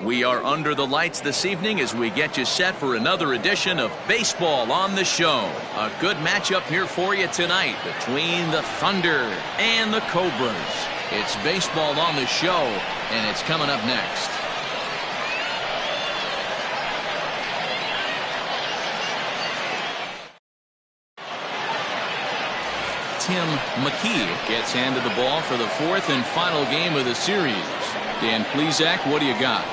We are under the lights this evening as we get you set for another edition of Baseball on the Show. A good matchup here for you tonight between the Thunder and the Cobras. It's Baseball on the Show, and it's coming up next. Tim McKee gets handed the ball for the fourth and final game of the series. Dan Plesac, what do you got?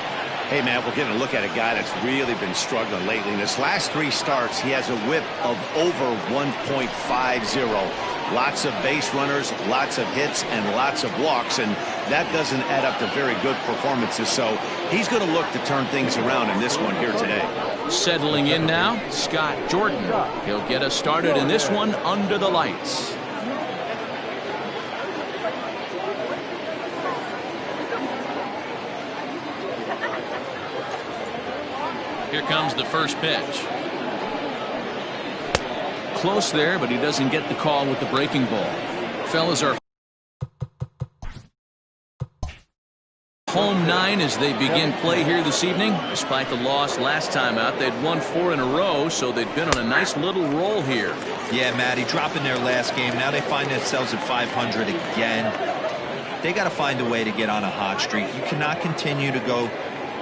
Hey, man, we're getting a look at a guy that's really been struggling lately. In his last 3 starts, he has a whip of over 1.50. Lots of base runners, lots of hits, and lots of walks, and that doesn't add up to very good performances. So he's going to look to turn things around in this one here today. Settling in now, Scott Jordan. He'll get us started in this one under the lights. Here comes the first pitch. Close there, but he doesn't get the call with the breaking ball. Fellas are home 9 as they begin play here this evening. Despite the loss last time out, they'd won 4 in a row, so they've been on a nice little roll here. Yeah, Matty, dropping their last game. Now they find themselves at 500 again. They got to find a way to get on a hot streak. You cannot continue to go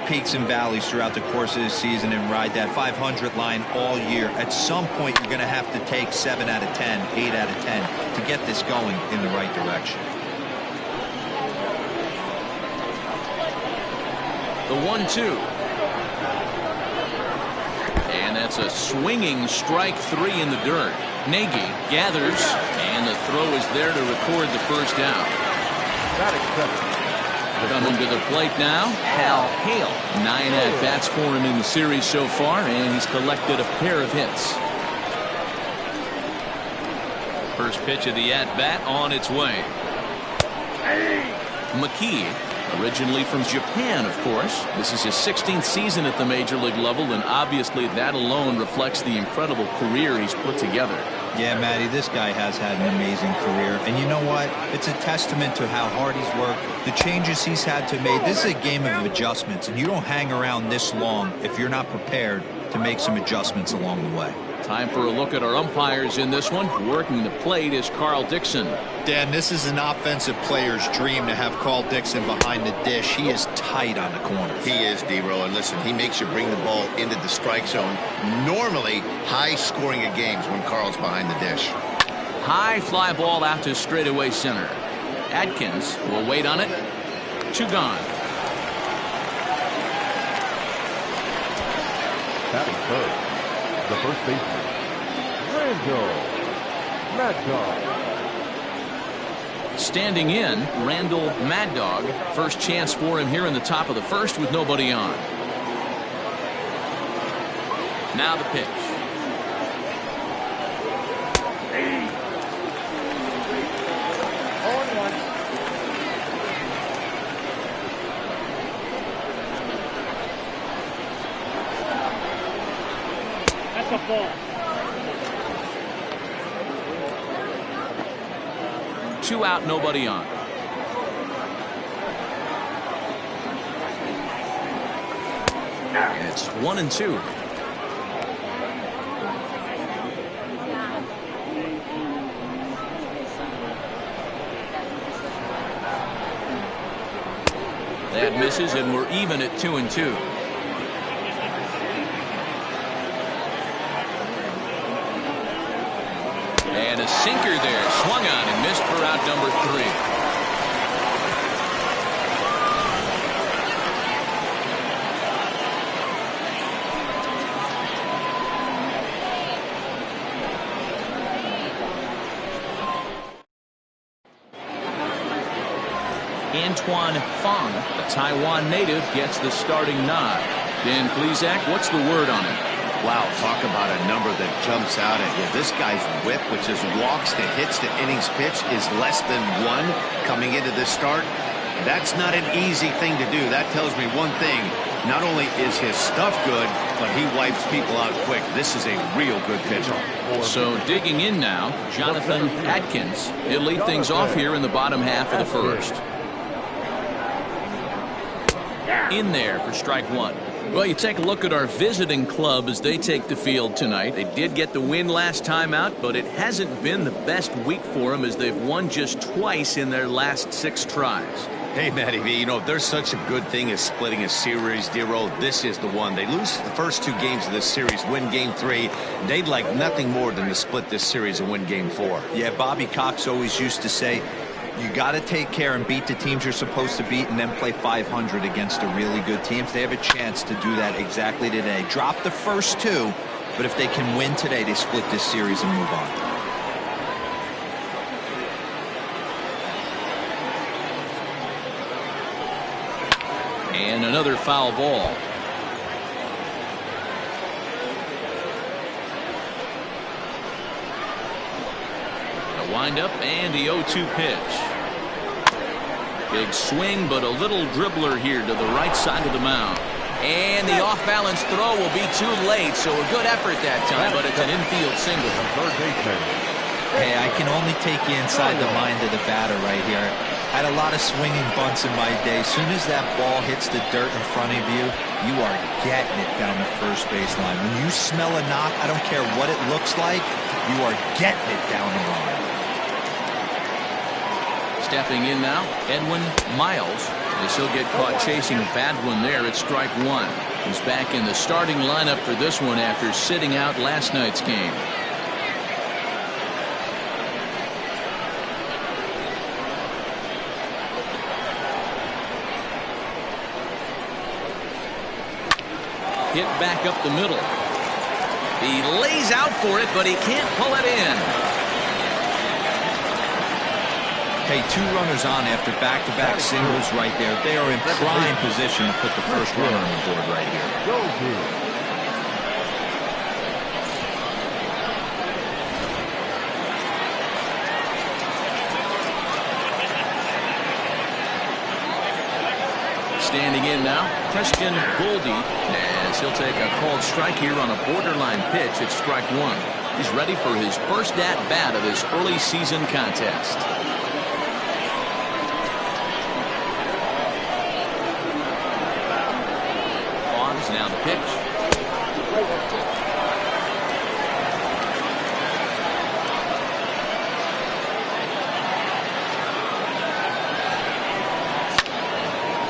peaks and valleys throughout the course of the season and ride that 500 line all year. At some point, you're going to have to take 7 out of 10, 8 out of 10 to get this going in the right direction. The 1-2. And that's a swinging strike 3 in the dirt. Nagy gathers, and the throw is there to record the first out. Coming to the plate now, Hal Hale. 9 at-bats for him in the series so far, and he's collected a pair of hits. First pitch of the at-bat on its way. McKee, originally from Japan, of course. This is his 16th season at the major league level, and obviously that alone reflects the incredible career he's put together. Yeah, Matty, this guy has had an amazing career. And you know what? It's a testament to how hard he's worked, the changes he's had to make. This is a game of adjustments, and you don't hang around this long if you're not prepared to make some adjustments along the way. Time for a look at our umpires in this one. Working the plate is Carl Dixon. Dan, this is an offensive player's dream to have Carl Dixon behind the dish. He is tight on the corners. He is, D-Row, and listen, he makes you bring the ball into the strike zone. Normally, high scoring of games when Carl's behind the dish. High fly ball out to straightaway center. Atkins will wait on it. 2 gone. Batting first, the first baseman, Randall Mad Dog. Standing in, Randall Mad Dog. First chance for him here in the top of the first with nobody on. Now the pitch. That's a ball. 2 out, nobody on. And it's 1-2. That misses, and we're even at 2-2. And a sinker there, swung on and missed for out number 3. Antoine Fong, a Taiwan native, gets the starting nod. Dan Plesac, what's the word on him? Wow, talk about a number that jumps out at you. This guy's whip, which is walks to hits to innings pitch, is less than 1 coming into this start. That's not an easy thing to do. That tells me one thing. Not only is his stuff good, but he wipes people out quick. This is a real good pitcher. So digging in now, Jonathan Atkins. He'll lead things off here in the bottom half of the first. In there for strike one. Well, you take a look at our visiting club as they take the field tonight. They did get the win last time out, but it hasn't been the best week for them as they've won just twice in their last 6 tries. Hey, Matty V, you know, if there's such a good thing as splitting a series, Dero, this is the one. They lose the first 2 games of this series, win game 3. They'd like nothing more than to split this series and win game 4. Yeah, Bobby Cox always used to say, you got to take care and beat the teams you're supposed to beat and then play 500 against a really good team. They have a chance to do that exactly today. Drop the first 2, but if they can win today, they split this series and move on. And another foul ball. A windup and the 0-2 pitch. Big swing, but a little dribbler here to the right side of the mound. And the off-balance throw will be too late, so a good effort that time, but it's an infield single. Hey, I can only take you inside the mind of the batter right here. Had a lot of swinging bunts in my day. As soon as that ball hits the dirt in front of you, you are getting it down the first baseline. When you smell a knock, I don't care what it looks like, you are getting it down the line. Stepping in now, Edwin Miles, as he'll get caught chasing a bad one there at strike 1. He's back in the starting lineup for this one after sitting out last night's game. Hit back up the middle. He lays out for it, but he can't pull it in. Hey, 2 runners on after back-to-back singles right there. They are in prime position to put the first runner on the board right here. Standing in now, Christian Goldie, as he'll take a called strike here on a borderline pitch at strike 1. He's ready for his first at-bat of this early season contest. Pause, now the pitch.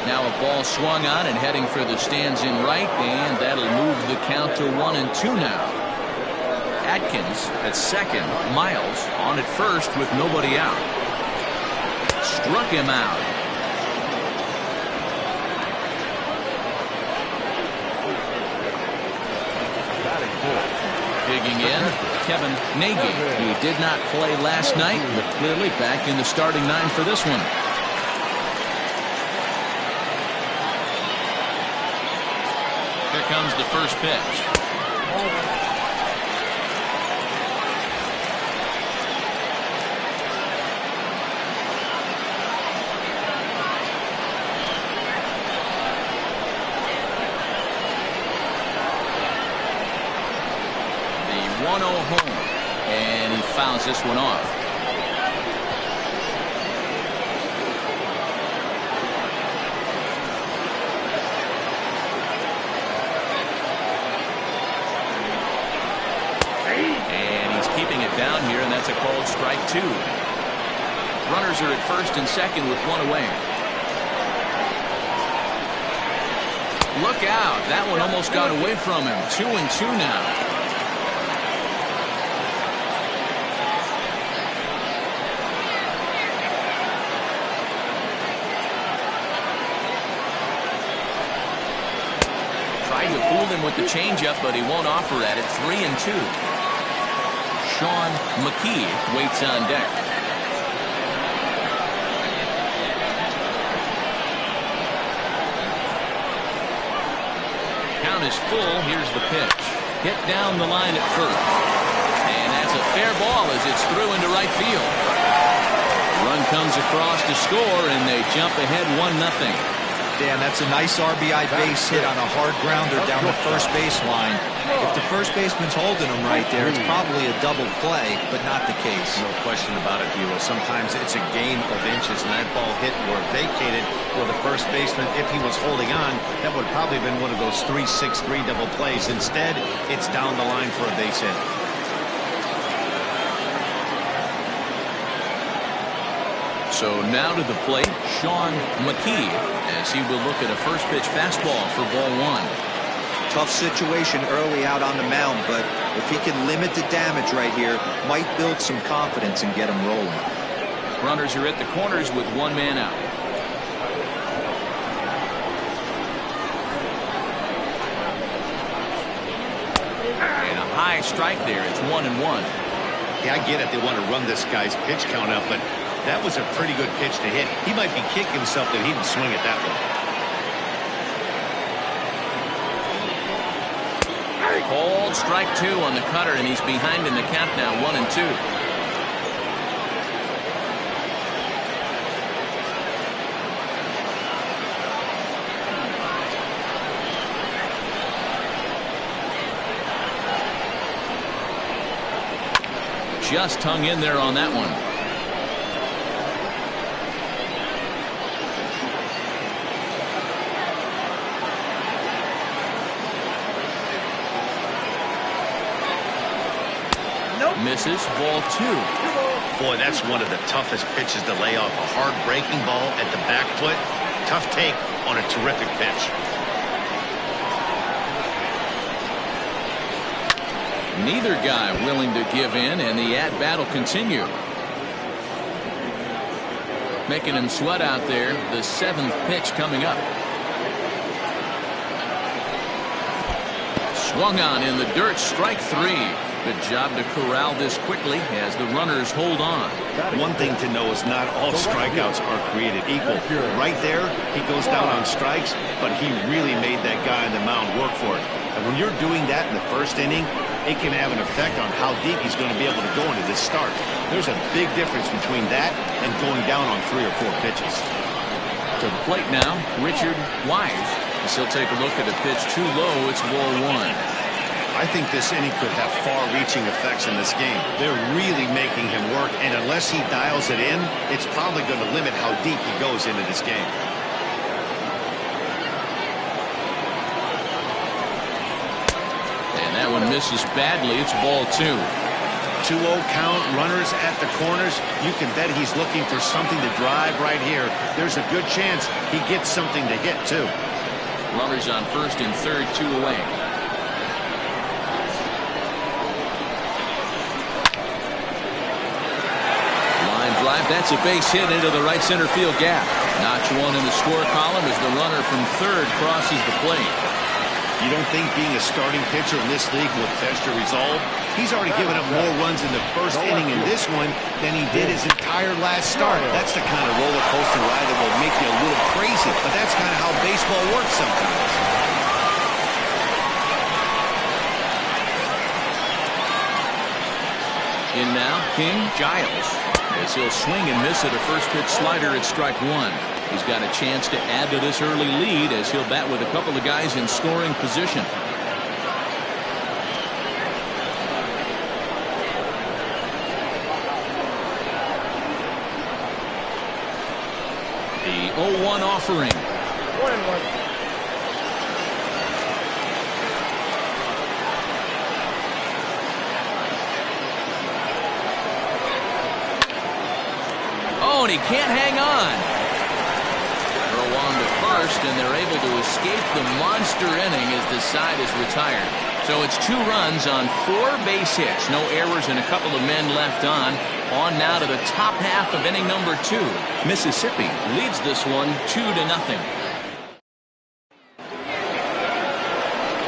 Now a ball swung on and heading for the stands in right, and that'll move the count to 1-2 now. Atkins at second, Miles on at first with nobody out. Struck him out. Digging in, Kevin Nagy, who did not play last night, but clearly back in the starting 9 for this one. Here comes the first pitch. The 1-0 home, and he fouls this one off. Down here, and that's a called strike 2. Runners are at first and second with 1 away. Look out, that one almost got away from him. 2-2 now. Tried to fool him with the changeup, but he won't offer at it. 3-2. Sean McKee waits on deck. Count is full. Here's the pitch. Hit down the line at first. And that's a fair ball as it's through into right field. Run comes across to score, and they jump ahead 1-0. Dan, that's a nice RBI base hit on a hard grounder down the first baseline. If the first baseman's holding him right there, it's probably a double play, but not the case. No question about it, Hero. Sometimes it's a game of inches, and that ball hit or vacated for the first baseman. If he was holding on, that would probably have been one of those 3-6-3 double plays. Instead, it's down the line for a base hit. So now to the plate, Sean McKee, as he will look at a first pitch fastball for ball one. Tough situation early out on the mound, but if he can limit the damage right here, might build some confidence and get him rolling. Runners are at the corners with one man out. And a high strike there. It's 1-1. Yeah, I get it. They want to run this guy's pitch count up, but that was a pretty good pitch to hit. He might be kicking himself that he didn't swing it that way. Called strike two on the cutter, and he's behind in the count now, 1-2. Just hung in there on that one. Misses, ball two. Boy, that's one of the toughest pitches to lay off. A hard breaking ball at the back foot. Tough take on a terrific pitch. Neither guy willing to give in, and the at-bat will continue. Making him sweat out there. The seventh pitch coming up. Swung on in the dirt, strike three. Good job to corral this quickly as the runners hold on. One thing to know is not all strikeouts are created equal. Right there, he goes down on strikes, but he really made that guy on the mound work for it. And when you're doing that in the first inning, it can have an effect on how deep he's going to be able to go into this start. There's a big difference between that and going down on 3 or 4 pitches. To the plate now, Richard Wise. As he'll take a look at a pitch too low. It's ball one. I think this inning could have far-reaching effects in this game. They're really making him work, and unless he dials it in, it's probably going to limit how deep he goes into this game. And that one misses badly. It's ball two. 2-0 count, runners at the corners. You can bet he's looking for something to drive right here. There's a good chance he gets something to hit, too. Runners on first and third, 2 away. Drive, that's a base hit into the right center field gap. Notch one in the score column as the runner from third crosses the plate. You don't think being a starting pitcher in this league will test your resolve? He's already given up more runs in the first inning in this one than he did his entire last start. That's the kind of roller coaster ride that will make you a little crazy, but that's kind of how baseball works sometimes. In now, King Giles. As he'll swing and miss at a first pitch slider at strike one. He's got a chance to add to this early lead as he'll bat with a couple of guys in scoring position. The 0-1 offering. 1-1. And he can't hang on. Throw on to first, and they're able to escape the monster inning as the side is retired. So it's 2 runs on 4 base hits. No errors and a couple of men left on. On now to the top half of inning number 2. Mississippi leads this one 2-0.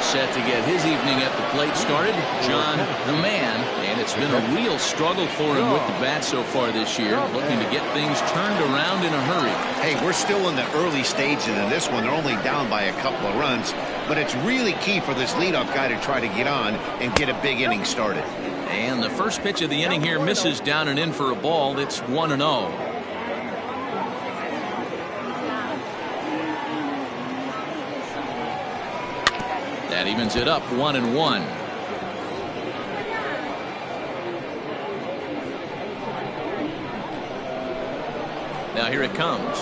Set to get his evening at the plate started, John the Man, and it's been a real struggle for him with the bat so far this year, looking to get things turned around in a hurry. Hey, we're still in the early stages of this one. They're only down by a couple of runs, but it's really key for this leadoff guy to try to get on and get a big inning started. And the first pitch of the inning here misses down and in for a ball. It's 1-0. That evens it up 1-1. Now here it comes.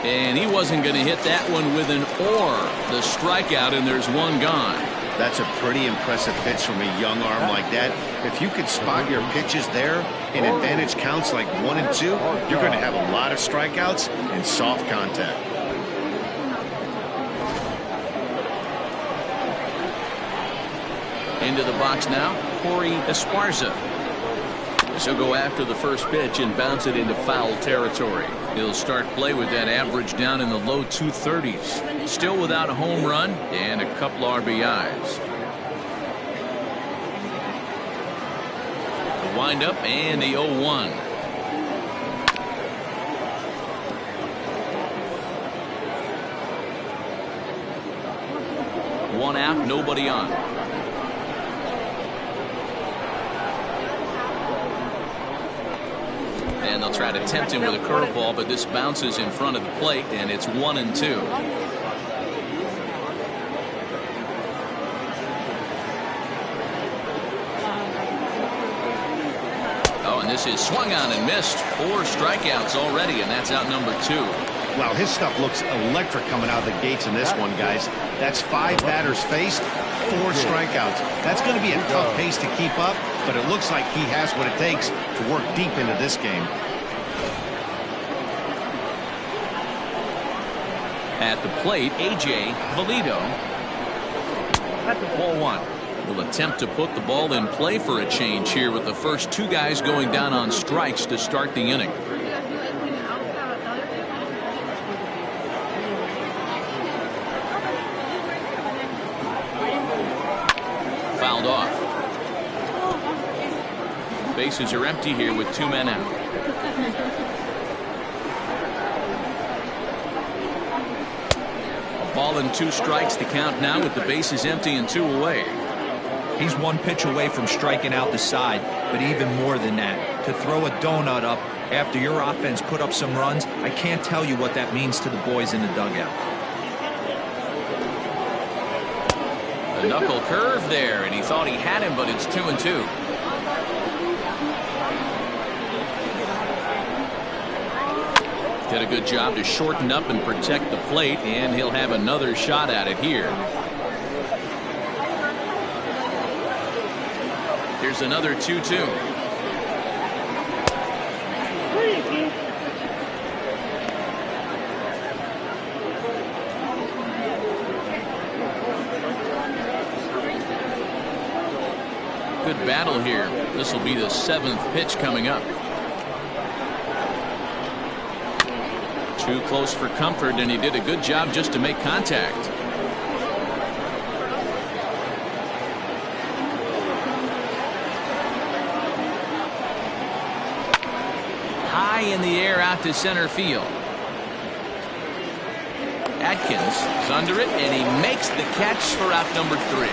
And he wasn't going to hit that one with an the strikeout, and there's one gone. That's a pretty impressive pitch from a young arm like that. If you could spot your pitches there in advantage counts like 1 and 2, you're going to have a lot of strikeouts and soft contact. Into the box now, Corey Esparza. He'll go after the first pitch and bounce it into foul territory. He'll start play with that average down in the low 230s. Still without a home run and a couple RBIs. The windup and the 0-1. One out, nobody on. And they'll try to tempt him with a curveball, but this bounces in front of the plate, and it's 1-2. Oh, and this is swung on and missed. 4 strikeouts already, and that's out number 2. Wow, his stuff looks electric coming out of the gates in this one, guys. That's 5 batters faced, 4 strikeouts. That's going to be a tough pace to keep up, but it looks like he has what it takes to work deep into this game. At the plate, A.J. Valido. Ball 1. Will attempt to put the ball in play for a change here with the first 2 guys going down on strikes to start the inning. Fouled off. Bases are empty here with 2 men out. A ball and 2 strikes to count now with the bases empty and 2 away. He's 1 pitch away from striking out the side, but even more than that, to throw a donut up after your offense put up some runs, I can't tell you what that means to the boys in the dugout. A knuckle curve there, and he thought he had him, but it's 2-2. Did a good job to shorten up and protect the plate, and he'll have another shot at it here. Here's another 2-2. Good battle here. This will be the 7th pitch coming up. Too close for comfort, and he did a good job just to make contact. High in the air out to center field. Atkins is under it, and he makes the catch for out number 3.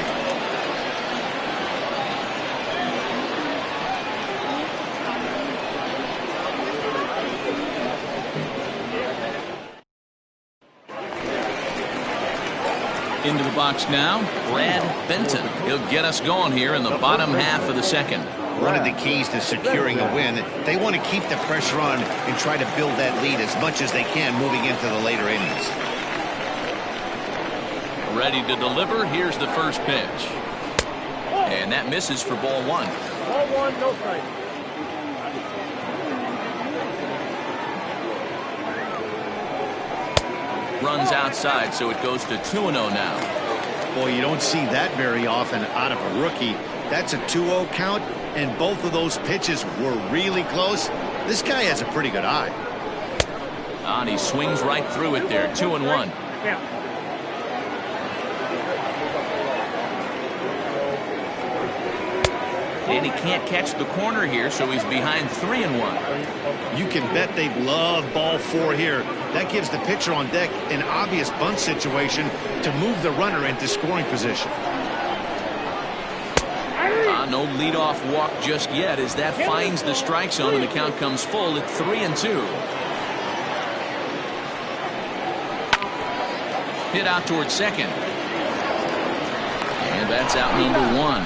Into the box now, Brad Benton. He'll get us going here in the bottom half of the 2nd. One of the keys to securing a win, they want to keep the pressure on and try to build that lead as much as they can moving into the later innings. Ready to deliver. Here's the first pitch. And that misses for ball 1. Ball 1, no strike. Runs outside, so it goes to 2-0 now. Boy, you don't see that very often out of a rookie. That's a 2-0 count, and both of those pitches were really close. This guy has a pretty good eye. And he swings right through it there. 2-1. Yeah. And he can't catch the corner here, so he's behind 3-1. You can bet they'd love ball 4 here. That gives the pitcher on deck an obvious bunt situation to move the runner into scoring position. No leadoff walk just yet as that finds the strike zone and the count comes full at 3-2. Hit out towards second. And that's out number 1.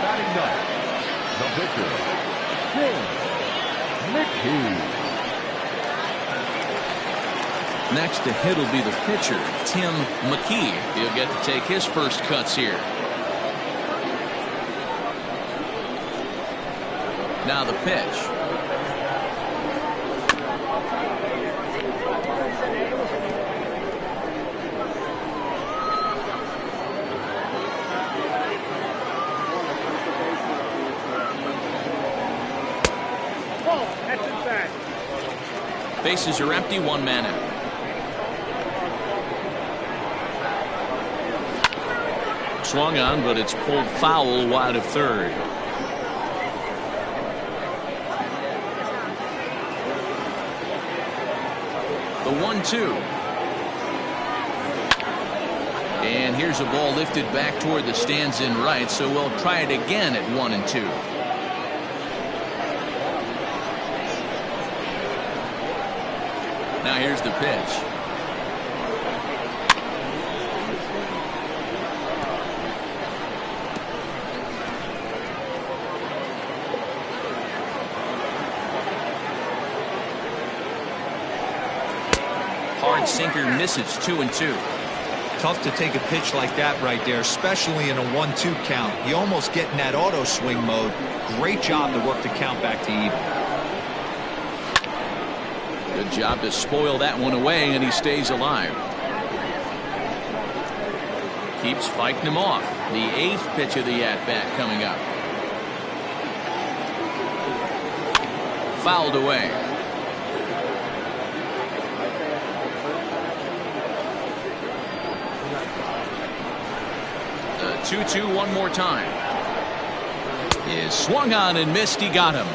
Batting ninth, the pitcher, Mickey. Next to hit will be the pitcher, Tim McKee. He'll get to take his first cuts here. Now the pitch. Bases are empty, 1 man out. Swung on, but it's pulled foul wide of third. The 1-2. And here's a ball lifted back toward the stands in right, so we'll try it again at 1-2. Now here's the pitch. Hard sinker misses, 2-2. Tough to take a pitch like that right there, especially in a 1-2 count. You almost get in that auto swing mode. Great job to work the count back to even. Good job to spoil that one away, and he stays alive. Keeps fighting him off. The 8th pitch of the at-bat coming up. Fouled away. The 2-2 one more time. Is swung on and missed. He got him.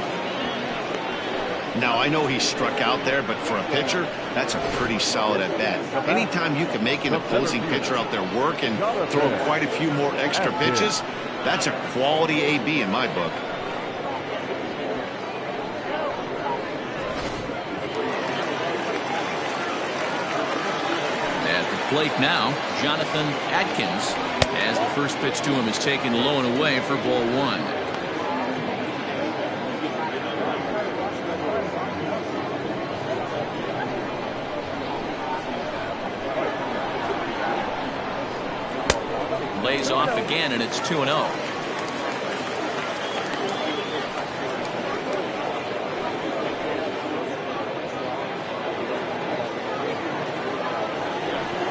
Now, I know he struck out there, but for a pitcher, that's a pretty solid at-bat. Anytime you can make an opposing pitcher out there work and throw quite a few more extra pitches, that's a quality AB in my book. At the plate now, Jonathan Atkins, as the first pitch to him is taken low and away for ball 1. Lays off again, and it's 2-0.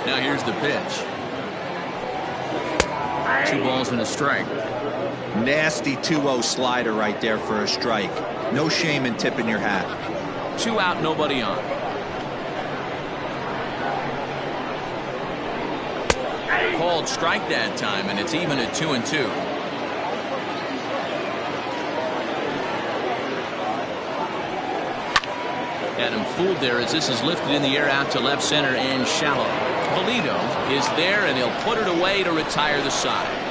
Now here's the pitch. 2 balls and a strike. Nasty 2-0 slider right there for a strike. No shame in tipping your hat. 2 out, nobody on. Called strike that time, and it's even at 2-2. Had him fooled there as this is lifted in the air out to left center and shallow. Polito is there, and he'll put it away to retire the side.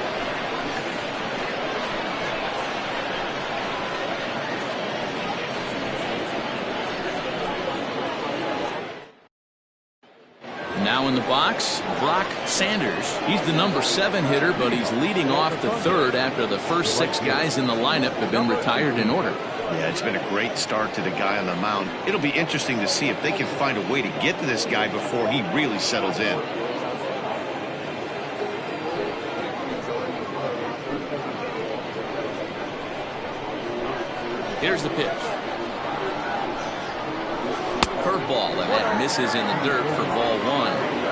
Now in the box, Brock Sanders. He's the number 7 hitter, but he's leading off the third after the first 6 guys in the lineup have been retired in order. Yeah, it's been a great start to the guy on the mound. It'll be interesting to see if they can find a way to get to this guy before he really settles in. Here's the pitch. Curveball, and that misses in the dirt for ball 1.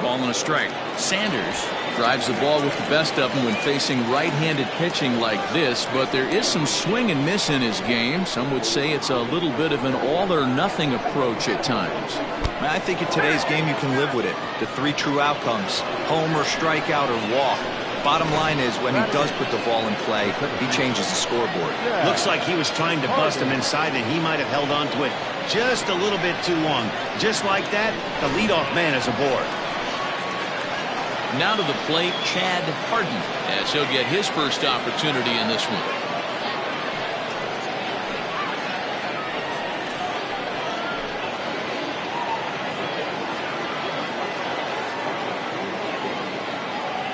Ball and a strike. Sanders drives the ball with the best of them when facing right-handed pitching like this, but there is some swing and miss in his game. Some would say it's a little bit of an all-or-nothing approach at times. I think in today's game you can live with it. The 3 true outcomes: homer, strikeout, or walk. Bottom line is, when he does put the ball in play, he changes the scoreboard. Looks like he was trying to bust him inside, and he might have held on to it just a little bit too long. Just like that, the leadoff man is aboard. Now to the plate, Chad Harden, as he'll get his first opportunity in this one.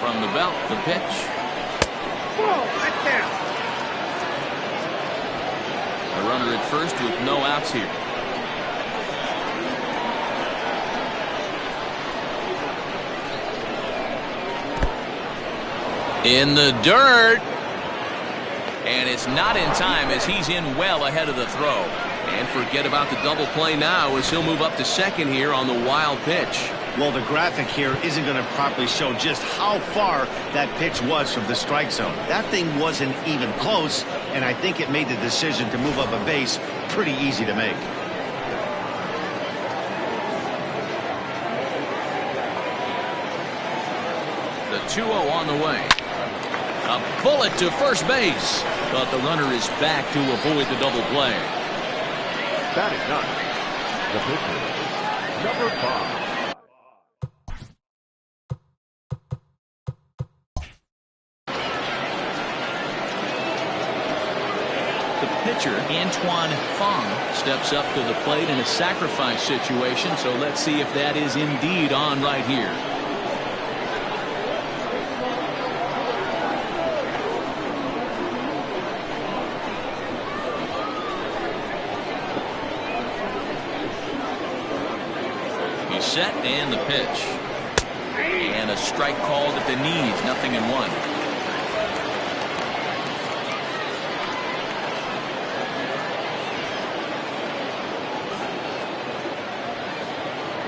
From the belt, the pitch. A runner at first with no outs here. In the dirt. And it's not in time as he's in well ahead of the throw. And forget about the double play now as he'll move up to second here on the wild pitch. Well, the graphic here isn't going to properly show just how far that pitch was from the strike zone. That thing wasn't even close, and I think it made the decision to move up a base pretty easy to make. The 2-0 on the way. A bullet to first base. But the runner is back to avoid the double play. Batting ninth, the pitcher, number 5. The pitcher, Antoine Fong, steps up to the plate in a sacrifice situation, so let's see if that is indeed on right here. He's set, and the pitch. And a strike called at the knees, 0-1.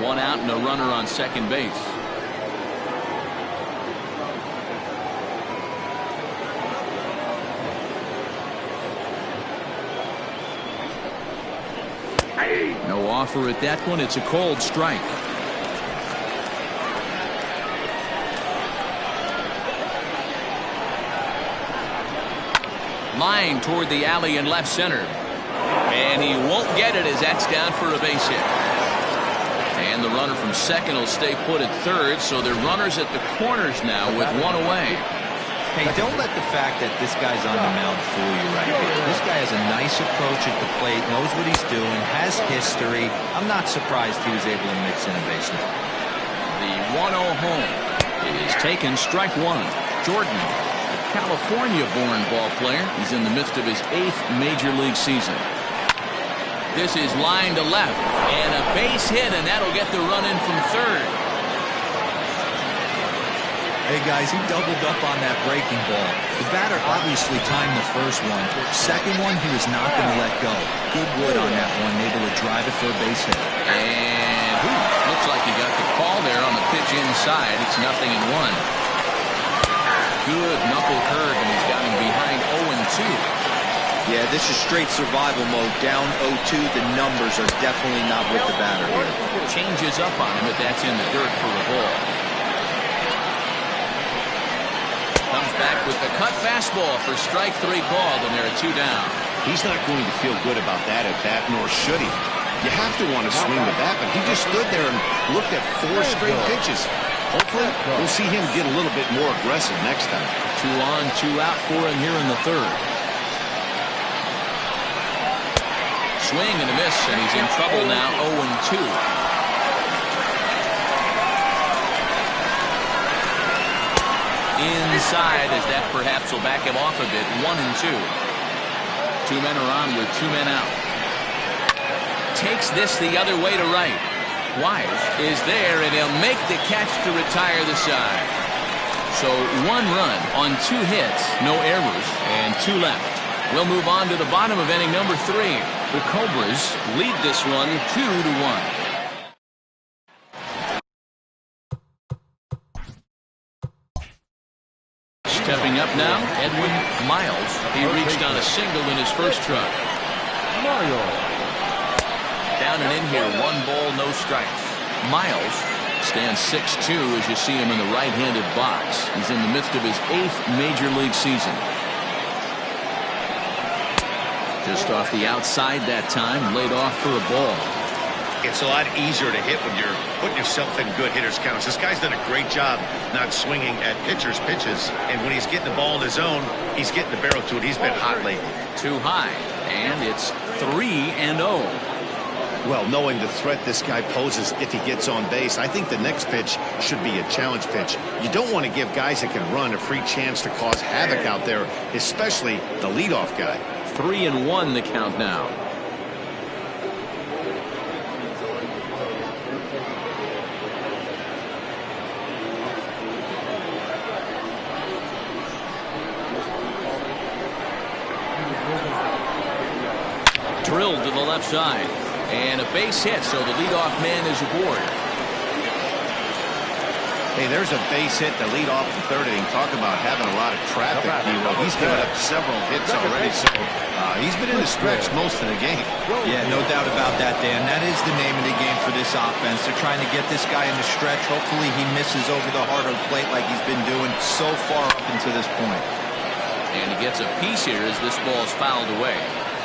One out and a runner on second base. No offer at that one. It's a cold strike. Line toward the alley in left center. And he won't get it as that's down for a base hit. And the runner from second will stay put at third, so they're runners at the corners now with one away. Hey, don't let the fact that this guy's on the mound fool you right here. This guy has a nice approach at the plate, knows what he's doing, has history. I'm not surprised he was able to mix in a base hit. The 1-0 home is taken, strike one. Jordan, a California-born ball player. He's in the midst of his 8th major league season. This is line to left, and a base hit, and that'll get the run in from third. Hey, guys, he doubled up on that breaking ball. The batter obviously timed the first one. Second one, he was not going to let go. Good wood on that one, able to drive it for a base hit. And looks like he got the call there on the pitch inside. It's 0-1. Good knuckle curve, and he's got him behind 0-2. Yeah, this is straight survival mode. Down 0-2, the numbers are definitely not with the batter here. Changes up on him, but that's in the dirt for a ball. Comes back with the cut fastball for strike 3 called, and there are 2 down. He's not going to feel good about that at bat, nor should he. You have to want to swing the bat, but he just stood there and looked at 4 straight pitches. Hopefully, we'll see him get a little bit more aggressive next time. 2 on, 2 out for him here in the third. Swing and a miss, and he's in trouble now, 0-2. Inside, as that perhaps will back him off a bit. 1-2. 2 men are on with 2 men out. Takes this the other way to right. Wise is there, and he'll make the catch to retire the side. So 1 run on 2 hits, no errors, and 2 left. We'll move on to the bottom of inning number 3. The Cobras lead this one 2-1. Stepping up now, Edwin Miles. He reached on a single in his first truck. Down and in here, 1 ball, no strikes. Miles Stands 6'2" as you see him in the right-handed box. He's in the midst of his 8th major league season. Just off the outside that time, laid off for a ball. It's a lot easier to hit when you're putting yourself in good hitters' counts. This guy's done a great job not swinging at pitchers' pitches, and when he's getting the ball in his zone, he's getting the barrel to it. He's been hot lately. Too high, and it's 3-0. Well, knowing the threat this guy poses if he gets on base, I think the next pitch should be a challenge pitch. You don't want to give guys that can run a free chance to cause havoc out there, especially the leadoff guy. 3-1 the count now. Drilled to the left side. And a base hit, so the leadoff man is aboard. Hey, there's a base hit to lead off the 3rd inning. Talk about having a lot of traffic, D-Roll. He's given up several hits already, so he's been in the stretch most of the game. Yeah, no doubt about that, Dan. That is the name of the game for this offense. They're trying to get this guy in the stretch. Hopefully he misses over the heart of the plate like he's been doing so far up until this point. And he gets a piece here as this ball is fouled away.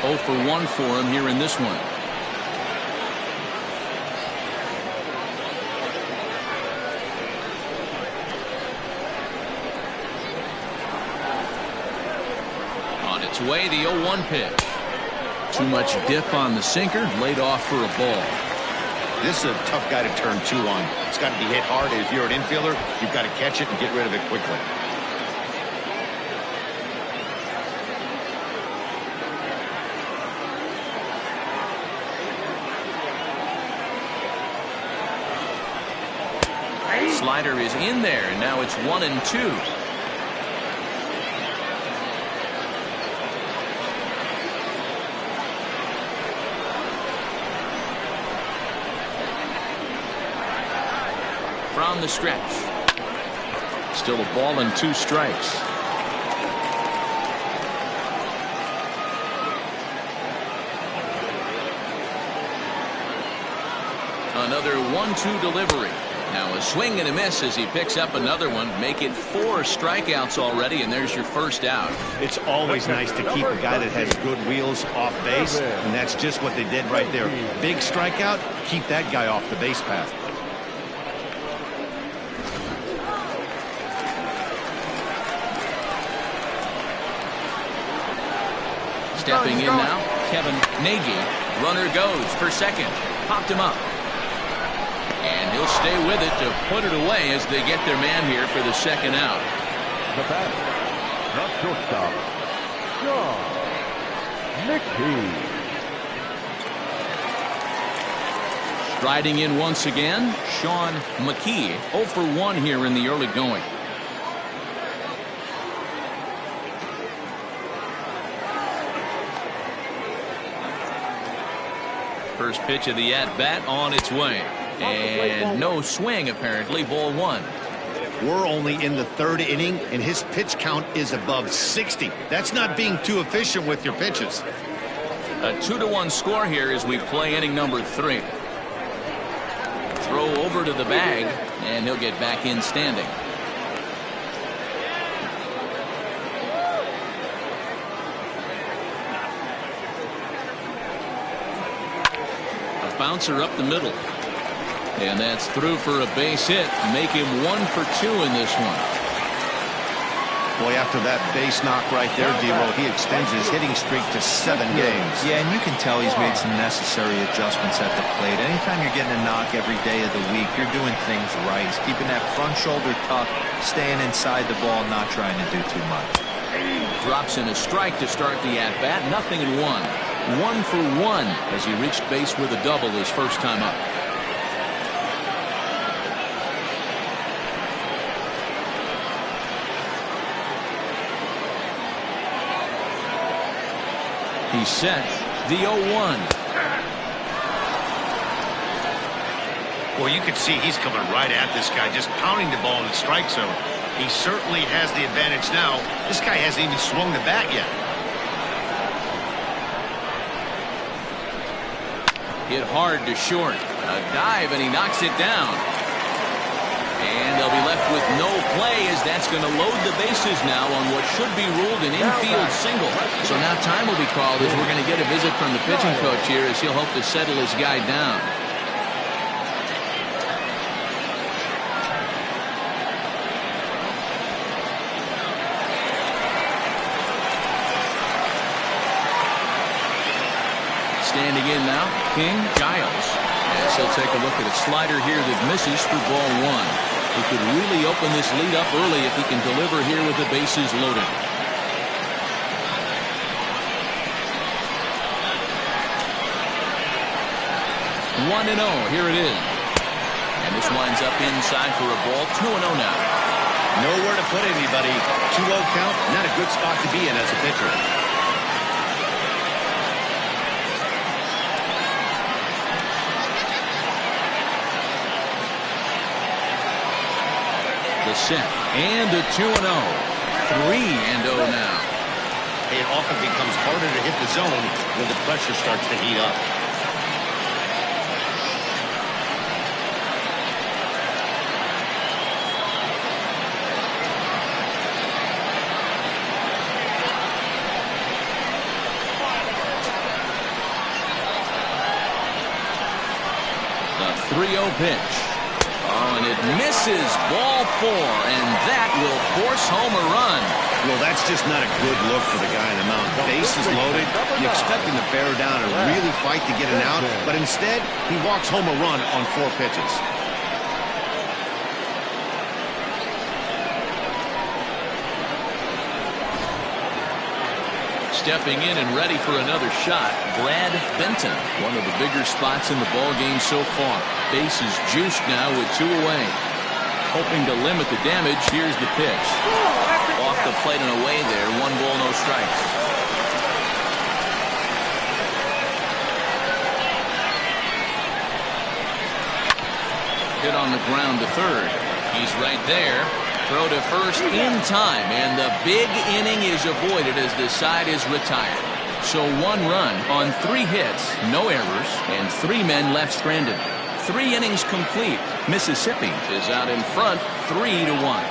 0 for 1 for him here in this one. On its way, the 0-1 pitch. Too much dip on the sinker, laid off for a ball. This is a tough guy to turn 2 on. It's got to be hit hard. If you're an infielder, you've got to catch it and get rid of it quickly. Slider is in there, and now it's 1-2. From the stretch. Still a ball and 2 strikes. Another 1-2 delivery. Now a swing and a miss as he picks up another one. Make it 4 strikeouts already, and there's your first out. It's always nice to keep a guy that has good wheels off base, and that's just what they did right there. Big strikeout, keep that guy off the base path. Stepping in now, Kevin Nagy. Runner goes for second. Popped him up. And he'll stay with it to put it away as they get their man here for the second out. The batter, not shortstop, Sean McKee. Striding in once again, Sean McKee. 0 for 1 here in the early going. First pitch of the at-bat on its way. And no swing, apparently. Ball 1. We're only in the 3rd inning, and his pitch count is above 60. That's not being too efficient with your pitches. A 2-1 score here as we play inning number 3. Throw over to the bag, and he'll get back in standing. A bouncer up the middle. And that's through for a base hit. Make him 1 for 2 in this one. Boy, after that base knock right there, D-Roll, he extends his hitting streak to 7 games. Yeah, and you can tell he's made some necessary adjustments at the plate. Anytime you're getting a knock every day of the week, you're doing things right. He's keeping that front shoulder tucked, staying inside the ball, not trying to do too much. Drops in a strike to start the at-bat. Nothing in 1. 1 for 1 as he reached base with a double his first time up. He's set. The 0-1. Well, you can see he's coming right at this guy, just pounding the ball in the strike zone. He certainly has the advantage now. This guy hasn't even swung the bat yet. Hit hard to short. A dive, and he knocks it down. And they'll be left with no play as that's going to load the bases now on what should be ruled an infield single. So now time will be called as we're going to get a visit from the pitching coach here as he'll hope to settle his guy down. Standing in now, King Giles. As he'll take a look at a slider here that misses for ball one. He could really open this lead up early if he can deliver here with the bases loaded. 1-0, here it is. And this winds up inside for a ball. 2-0 now. Nowhere to put anybody. 2-0 count, not a good spot to be in as a pitcher. The set and a 2-0. 3-0 now. It often becomes harder to hit the zone when the pressure starts to heat up. The 3-0 pitch. Oh, and it misses ball 4, and that will force home a run. Well, that's just not a good look for the guy in the mound. Bases loaded. You expect him to bear down and really fight to get an out, but instead, he walks home a run on 4 pitches. Stepping in and ready for another shot, Brad Benton. One of the bigger spots in the ball game so far. Base is juiced now with 2 away. Hoping to limit the damage, here's the pitch. Off the plate and away there, 1 ball, no strikes. Hit on the ground to third. He's right there. Throw to first in time, and the big inning is avoided as the side is retired. So 1 run on 3 hits, no errors, and 3 men left stranded. 3 innings complete. Mississippi is out in front 3-1.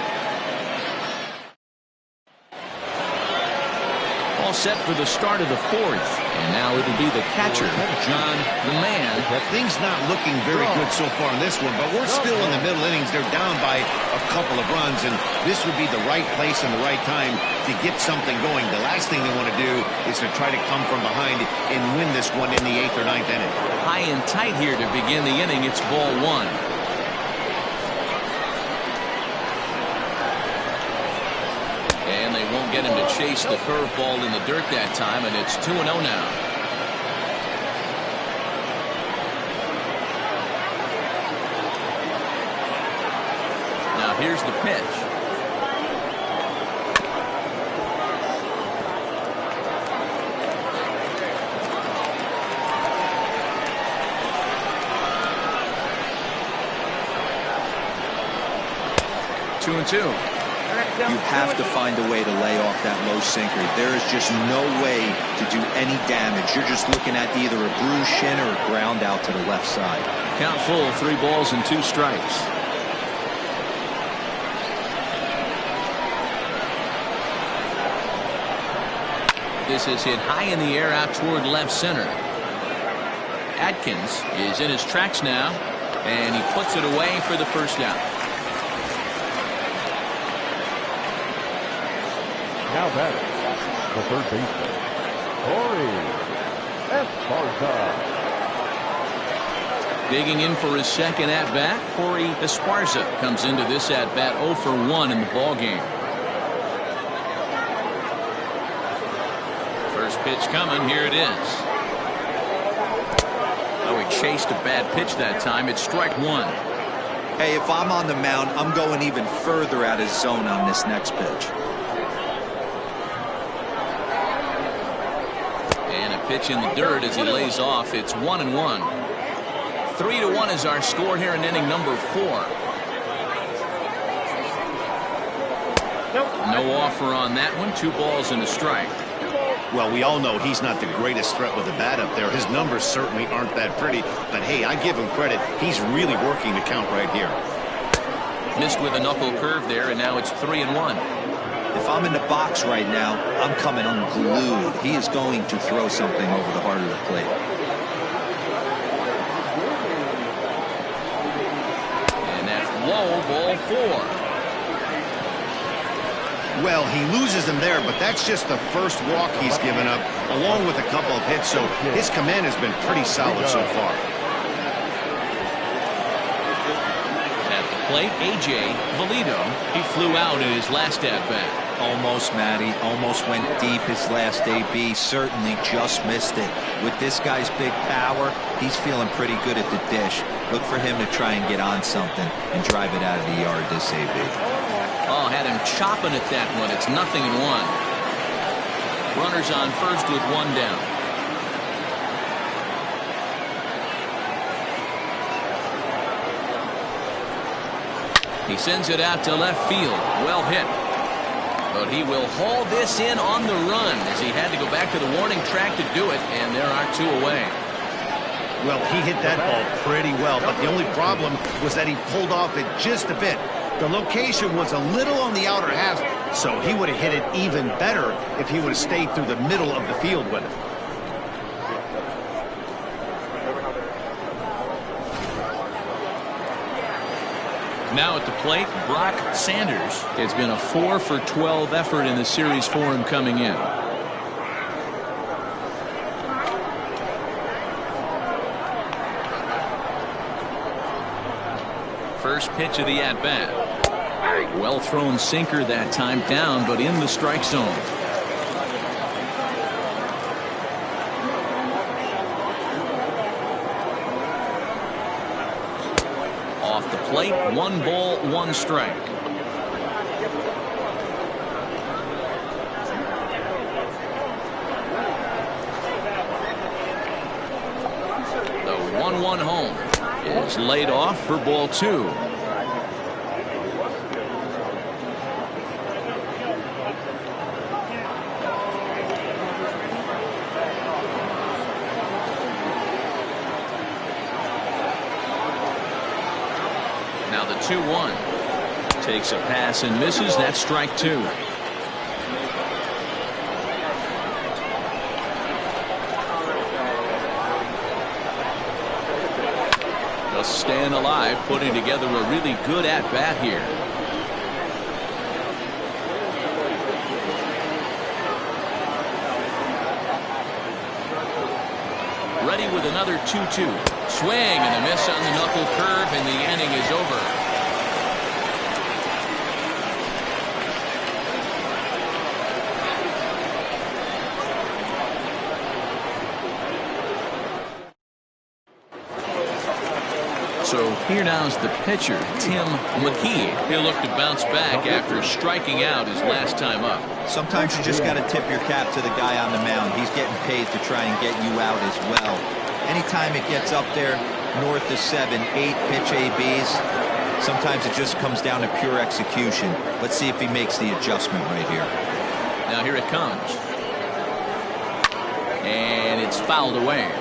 All set for the start of the 4th. And now it'll be the catcher, John the Man. Things not looking very good so far in this one, but we're still in the middle innings. They're down by a couple of runs, and this would be the right place and the right time to get something going. The last thing they want to do is to try to come from behind and win this one in the 8th or 9th inning. High and tight here to begin the inning. It's ball 1. And they won't get him to chase the curveball in the dirt that time, and it's 2-0 now. Now here's the pitch. Two and two. You have to find a way to lay off that low sinker. There is just no way to do any damage. You're just looking at either a bruised shin or a ground out to the left side. Count full, 3 balls and 2 strikes. This is hit high in the air out toward left center. Atkins is in his tracks now, and he puts it away for the first out. Now batting, the third baseman, Corey Esparza. Digging in for his second at-bat, Corey Esparza comes into this at-bat 0 for 1 in the ballgame. First pitch coming, here it is. Oh, he chased a bad pitch that time. It's strike 1. Hey, if I'm on the mound, I'm going even further out of zone on this next pitch. Pitch in the dirt as he lays off. It's 1-1. 3-1 is our score here in inning number 4. No offer on that one. 2 balls and a strike. Well, we all know he's not the greatest threat with the bat up there. His numbers certainly aren't that pretty, but hey, I give him credit. He's really working the count right here. Missed with a knuckle curve there, and now it's 3-1. If I'm in the box right now, I'm coming unglued. He is going to throw something over the heart of the plate. And that's low, ball 4. Well, he loses him there, but that's just the first walk he's given up, along with a couple of hits, so his command has been pretty solid so far. At the plate, A.J. Valido. He flew out in his last at-bat. Almost, Matty. Almost went deep his last AB. Certainly just missed it. With this guy's big power, he's feeling pretty good at the dish. Look for him to try and get on something and drive it out of the yard this AB. Oh, had him chopping at that one. It's 0-1. Runners on first with 1 down. He sends it out to left field. Well hit. But he will haul this in on the run as he had to go back to the warning track to do it, and there are 2 away. Well, he hit that ball pretty well, but the only problem was that he pulled off it just a bit. The location was a little on the outer half, so he would have hit it even better if he would have stayed through the middle of the field with it. Now at the plate, Brock Sanders. It's been a 4-for-12 effort in the series for him coming in. First pitch of the at-bat. Well thrown sinker that time, down but in the strike zone. Off the plate, 1 ball, 1 strike. The 1-1 home is laid off for ball 2. Now the 2-1 takes a pass and misses. That's strike 2. Just staying alive, putting together a really good at-bat here. Ready with another 2-2. Swing and a miss on the knuckle curve, and the inning is over. So here now's the pitcher, Tim McKee. He'll look to bounce back after striking out his last time up. Sometimes you just got to tip your cap to the guy on the mound. He's getting paid to try and get you out as well. Anytime it gets up there north of 7, 8 pitch ABs, sometimes it just comes down to pure execution. Let's see if he makes the adjustment right here. Now here it comes. And it's fouled away.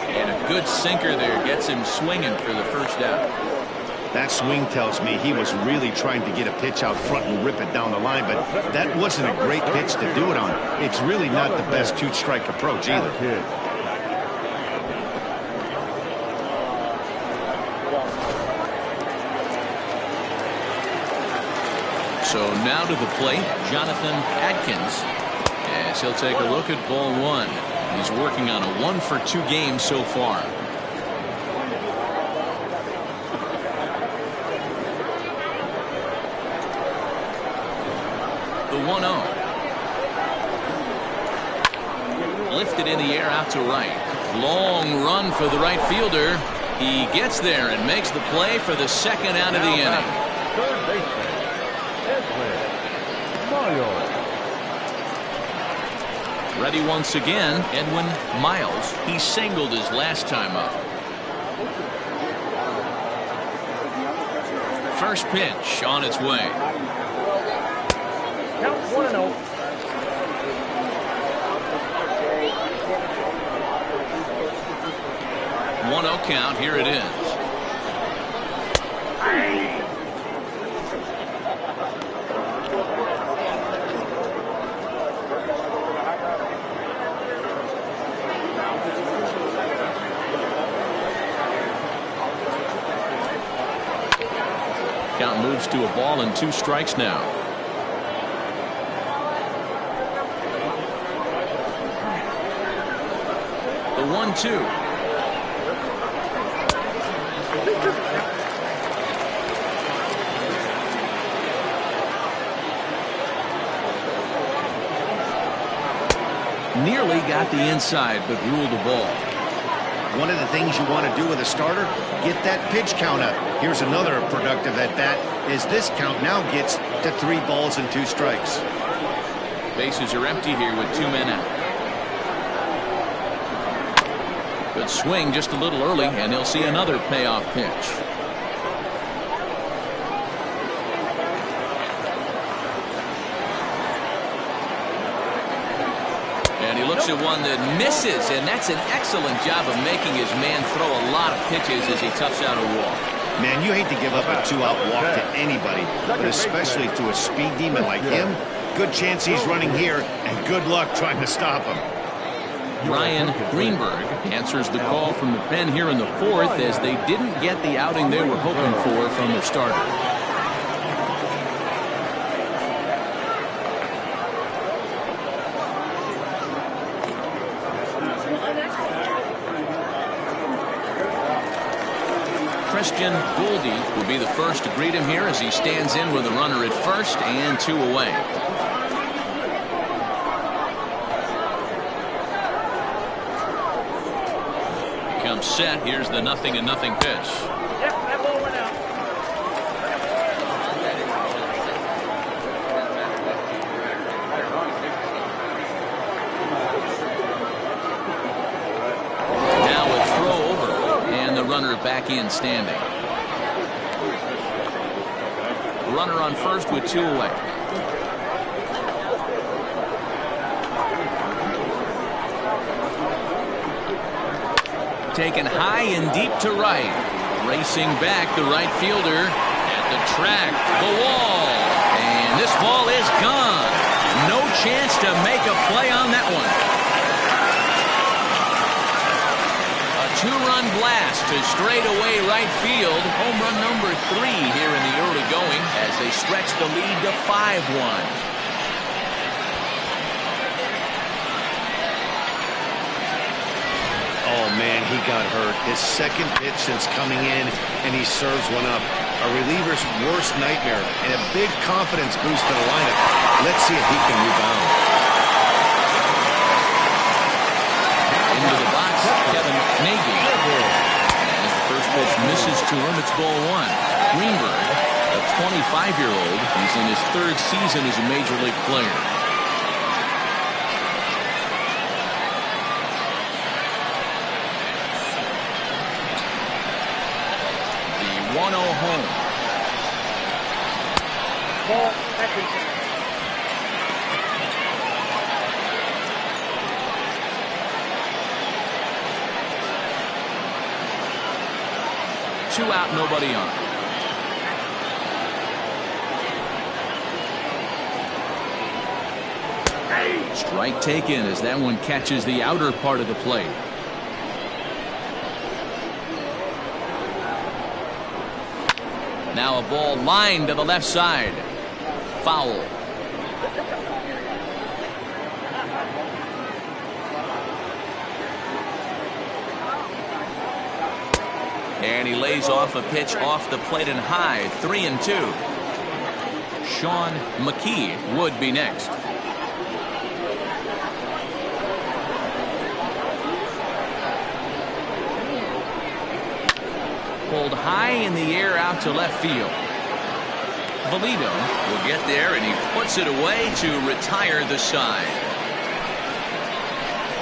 And a good sinker there gets him swinging for the first out. That swing tells me he was really trying to get a pitch out front and rip it down the line, but that wasn't a great pitch to do it on. It's really not the best 2-strike approach either. So now to the plate, Jonathan Adkins, as he'll take a look at ball 1. He's working on a 1-for-2 game so far. The 1-0. Lifted in the air out to right. Long run for the right fielder. He gets there and makes the play for the second out of the inning. Third baseman, Edwin Miles. Ready once again, Edwin Miles. He singled his last time up. First pitch on its way. Count 1-0. 1-0 count. Here it is. Count moves to a ball and 2 strikes now. The 1-2. Nearly got the inside, but ruled the ball. One of the things you want to do with a starter, get that pitch count up. Here's another productive at bat as this count now gets to 3 balls and 2 strikes. Bases are empty here with 2 men out. Good swing just a little early, and he'll see another payoff pitch. And he looks at one that misses, and that's an excellent job of making his man throw a lot of pitches as he toughs out a walk. Man, you hate to give up a 2-out walk to anybody, but especially to a speed demon like him. Good chance he's running here, and good luck trying to stop him. Ryan Greenberg answers the call from the pen here in the 4th as they didn't get the outing they were hoping for from their starter. Christian Goldie will be the first to greet him here as he stands in with a runner at first and 2 away. Comes set. Here's the 0-0 pitch. Yep, that ball went out. Now a throw over, and the runner back in standing. Runner on first with 2 away. Taken high and deep to right. Racing back, the right fielder at the track, the wall. And this ball is gone. No chance to make a play on that one. A 2-run blast to straightaway right field. Home run number 3 here in the early going as they stretch the lead to 5-1. Oh, man, he got hurt. His second pitch since coming in, and he serves one up. A reliever's worst nightmare, and a big confidence boost to the lineup. Let's see if he can rebound. Into the box, Kevin Nagy. As the first pitch misses to him, it's ball 1. Greenberg, a 25-year-old, he's in his 3rd season as a major league player. The 1-0 home. Ball, Atkinson. Two out, nobody on. Strike taken as that one catches the outer part of the plate. Now a ball lined to the left side. Foul. And he lays off a pitch off the plate and high. 3-2. Sean McKee would be next. Pulled high in the air out to left field. Valito will get there, and he puts it away to retire the side.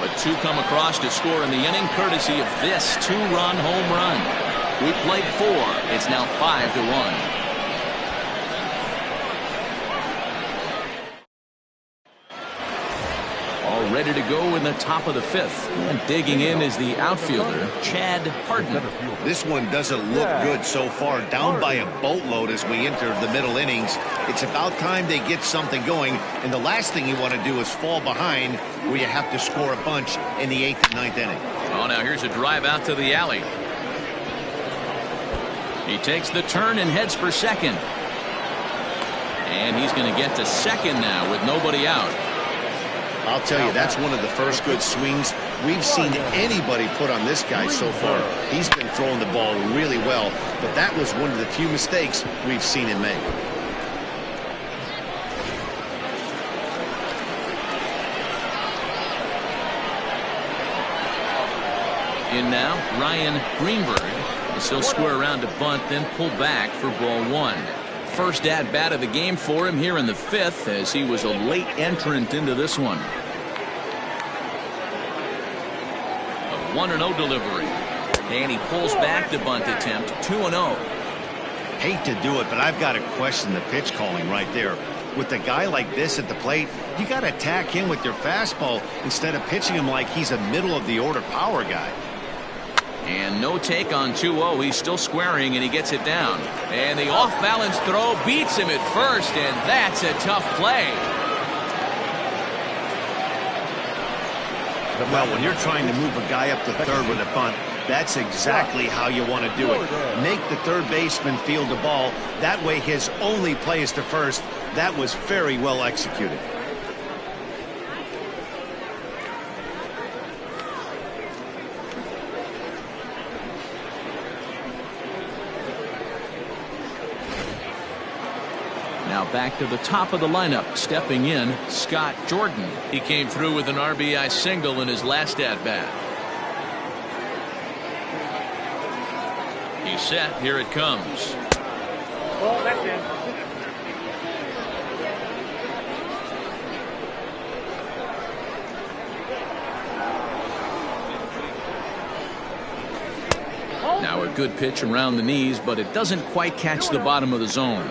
But 2 come across to score in the inning, courtesy of this 2-run home run. We played 4. It's now 5-1. ready to go in the top of the 5th. And digging in is the outfielder, Chad Harden. This one doesn't look good so far. Down by a boatload as we enter the middle innings. It's about time they get something going. And the last thing you want to do is fall behind where you have to score a bunch in the 8th and 9th inning. Oh, now here's a drive out to the alley. He takes the turn and heads for second. And he's going to get to second now with nobody out. I'll tell you, that's one of the first good swings we've seen anybody put on this guy so far. He's been throwing the ball really well, but that was one of the few mistakes we've seen him make. In now, Ryan Greenberg. He'll square around to bunt, then pull back for ball 1. First at-bat of the game for him here in the 5th, as he was a late entrant into this one. A 1-0 delivery. And he pulls back the bunt attempt, 2-0. Hate to do it, but I've got to question the pitch calling right there. With a guy like this at the plate, you got to attack him with your fastball instead of pitching him like he's a middle-of-the-order power guy. And no take on 2-0. He's still squaring, and he gets it down. And the off-balance throw beats him at first, and that's a tough play. Well, when you're trying to move a guy up to third with a bunt, that's exactly how you want to do it. Make the third baseman field the ball. That way his only play is to first. That was very well executed. Now back to the top of the lineup. Stepping in, Scott Jordan. He came through with an RBI single in his last at-bat. He's set. Here it comes. Well, that's it. Now a good pitch around the knees, but it doesn't quite catch the bottom of the zone.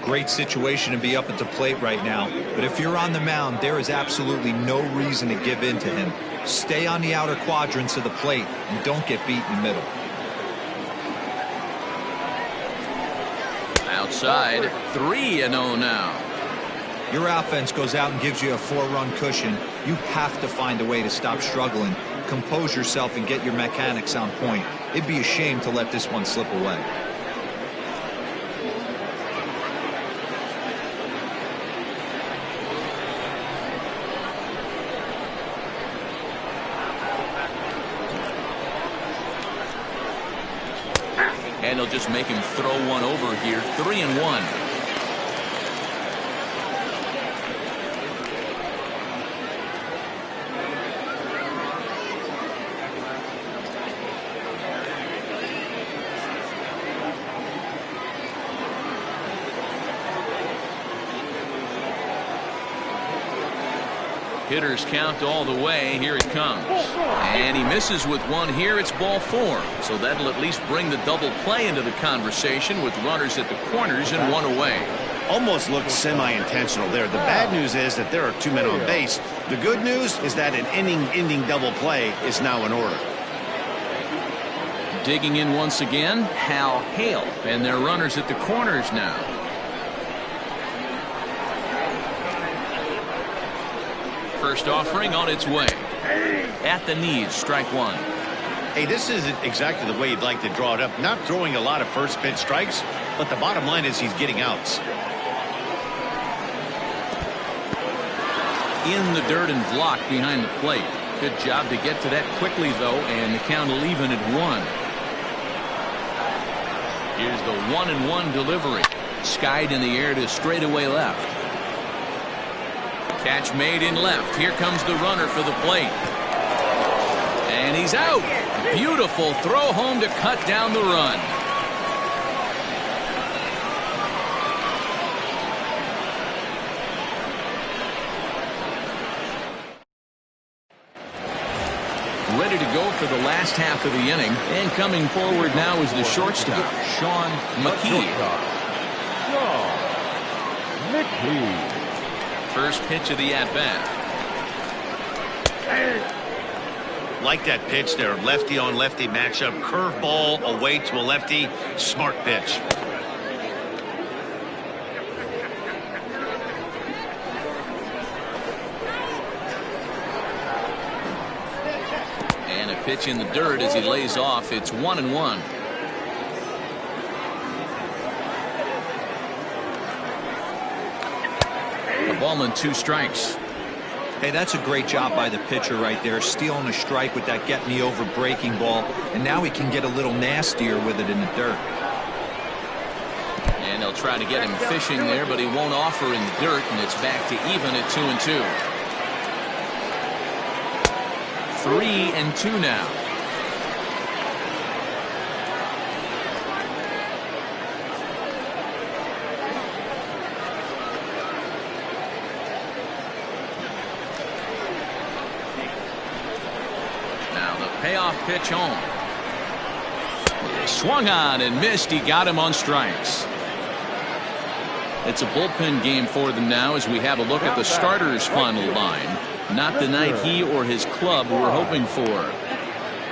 Great situation to be up at the plate right now, but if you're on the mound, there is absolutely no reason to give in to him. Stay on the outer quadrants of the plate and don't get beat in the middle. Outside, 3-0 now. Your offense goes out and gives you a 4-run cushion. You have to find a way to stop struggling, compose yourself, and get your mechanics on point. It'd be a shame to let this one slip away. And he'll just make him throw one over here. 3-1. Hitters count all the way. Here it comes. And he misses with one here. It's ball 4. So that'll at least bring the double play into the conversation with runners at the corners and one away. Almost looked semi-intentional there. The bad news is that there are 2 men on base. The good news is that an inning-ending double play is now in order. Digging in once again, Hal Hale. And they're runners at the corners now. First offering on its way. At the knees, strike 1. Hey, this isn't exactly the way you'd like to draw it up. Not throwing a lot of first pitch strikes, but the bottom line is he's getting outs. In the dirt and blocked behind the plate. Good job to get to that quickly, though, and the count will even at 1. Here's the 1-1 delivery. Skied in the air to straightaway left. Catch made in left. Here comes the runner for the plate. And he's out. Beautiful throw home to cut down the run. Ready to go for the last half of the inning. And coming forward now is the shortstop, Sean McKee. McKee. First pitch of the at-bat. Like that pitch there, lefty on lefty matchup, curveball away to a lefty, smart pitch. And a pitch in the dirt as he lays off. It's 1-1. A ball and 2 strikes. Hey, that's a great job by the pitcher right there, stealing a strike with that get me over breaking ball, and now he can get a little nastier with it in the dirt. And they'll try to get him fishing there, but he won't offer in the dirt, and it's back to even at 2-2. 3-2 now. Payoff pitch home. Swung on and missed. He got him on strikes. It's a bullpen game for them now as we have a look at the starters' final line. Not the night he or his club were hoping for.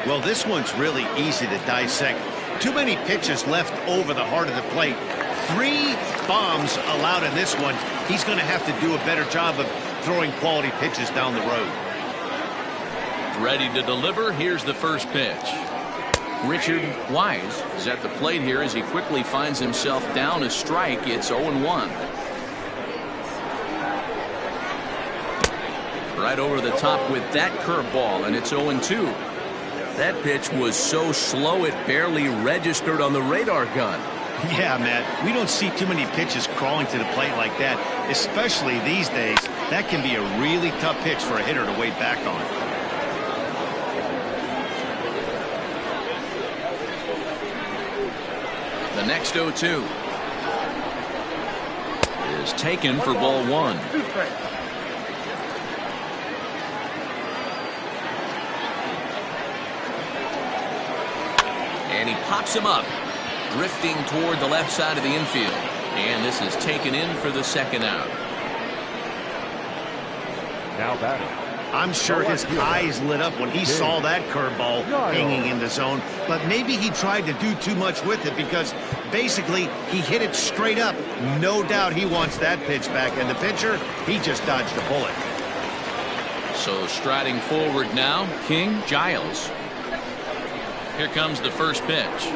Well, this one's really easy to dissect. Too many pitches left over the heart of the plate. 3 bombs allowed in this one. He's going to have to do a better job of throwing quality pitches down the road. Ready to deliver. Here's the first pitch. Richard Wise is at the plate here as he quickly finds himself down a strike. It's 0-1. Right over the top with that curveball, and it's 0-2. That pitch was so slow it barely registered on the radar gun. Yeah, Matt, we don't see too many pitches crawling to the plate like that, especially these days. That can be a really tough pitch for a hitter to wait back on. The next 0-2 is taken for ball 1. And he pops him up, drifting toward the left side of the infield. And this is taken in for the second out. Now batting. I'm sure his eyes lit up when he saw that curveball hanging in the zone, but maybe he tried to do too much with it because basically he hit it straight up. No doubt he wants that pitch back, and the pitcher, he just dodged a bullet. So striding forward now, King Giles. Here comes the first pitch.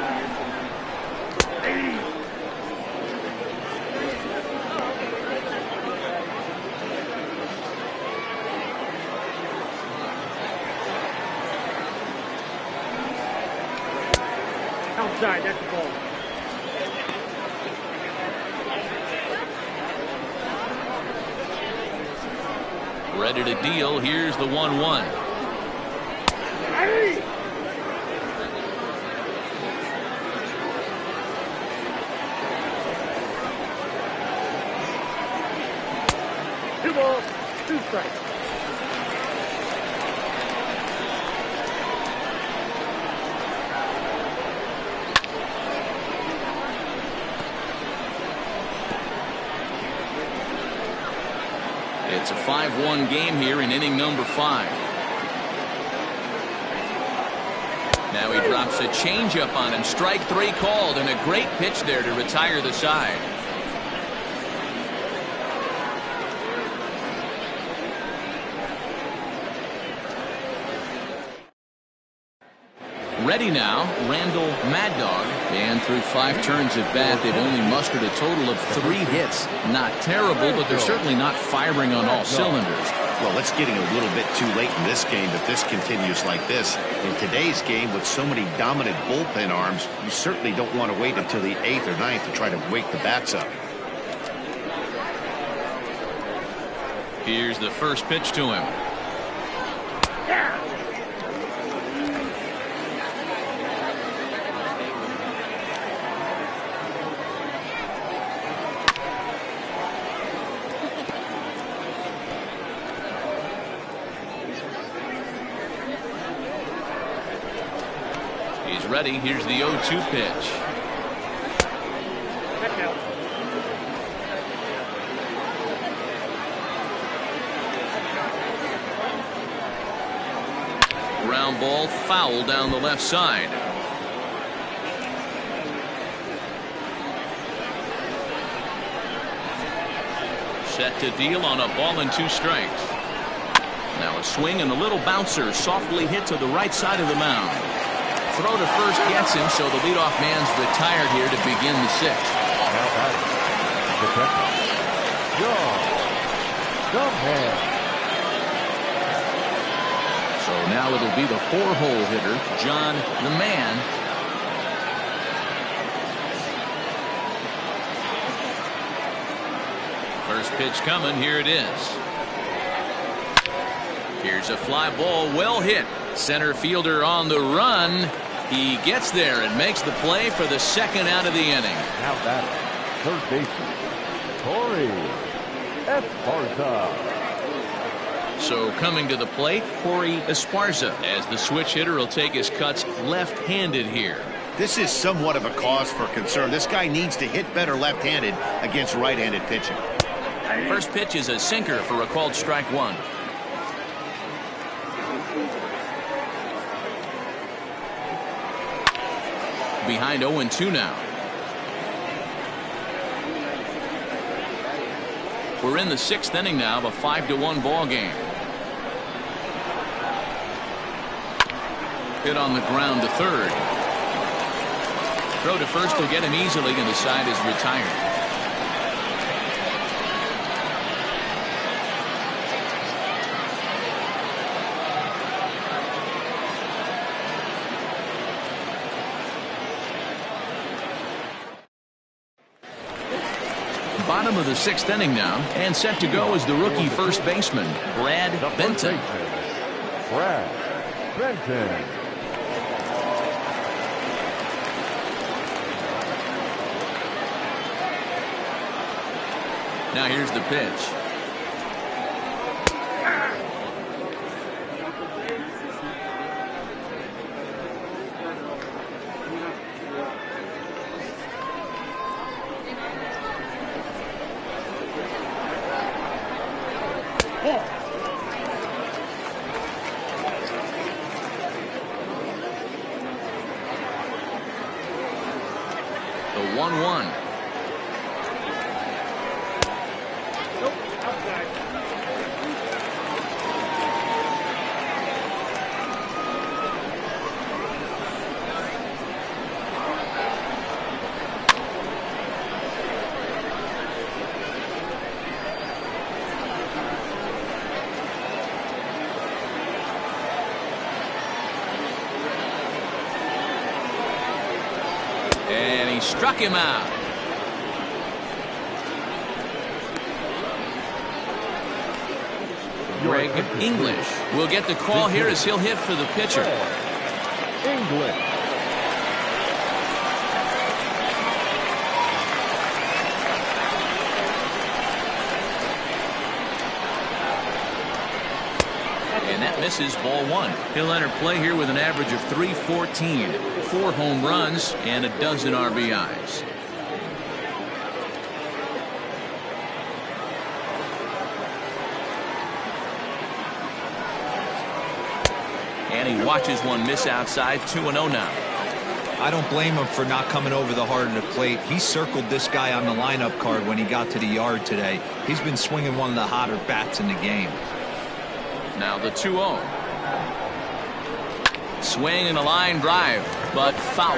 Outside, that's the ball. Ready to deal. Here's the 1-1. Hey! 2 balls, 2 strikes. It's a 5-1 game here in inning number 5. Now he drops a changeup on him. Strike 3 called, and a great pitch there to retire the side. Ready now, Randall Mad Dog. And through 5 turns at bat, they've only mustered a total of 3 hits. Not terrible, but they're certainly not firing on all cylinders. Well, it's getting a little bit too late in this game if this continues like this. In today's game, with so many dominant bullpen arms, you certainly don't want to wait until the 8th or 9th to try to wake the bats up. Here's the first pitch to him. He's ready. Here's the 0-2 pitch. ground ball foul down the left side. Set to deal on a ball and 2 strikes. Now a swing and a little bouncer softly hit to the right side of the mound. Throw to first gets him, so the leadoff man's retired here to begin the 6th. Now batting, the catcher, John Dumbhead. So now it'll be the 4-hole hitter, John the Man. First pitch coming. Here it is. Here's a fly ball, well hit. Center fielder on the run. He gets there and makes the play for the 2nd out of the inning. Now batting, third baseman, Torrey Esparza. So coming to the plate, Corey Esparza, as the switch hitter will take his cuts left-handed here. This is somewhat of a cause for concern. This guy needs to hit better left-handed against right-handed pitching. First pitch is a sinker for a called strike 1. Behind 0-2 now. We're in the 6th inning now of a 5-1 ball game. Hit on the ground to third. Throw to first will get him easily, and the side is retired. Bottom of the 6th inning now, and set to go is the rookie first baseman, Brad Benton. Brad Benton. Now here's the pitch. The 1-1. And he struck him out. Greg English will get the call here as he'll hit for the pitcher. English. And that misses, ball 1. He'll enter play here with an average of .314, 4 home runs, and a dozen RBIs. And he watches one miss outside. 2-0 now. I don't blame him for not coming over the heart of the plate. He circled this guy on the lineup card when he got to the yard today. He's been swinging one of the hotter bats in the game. Now the 2-0. Swing and a line drive, but foul.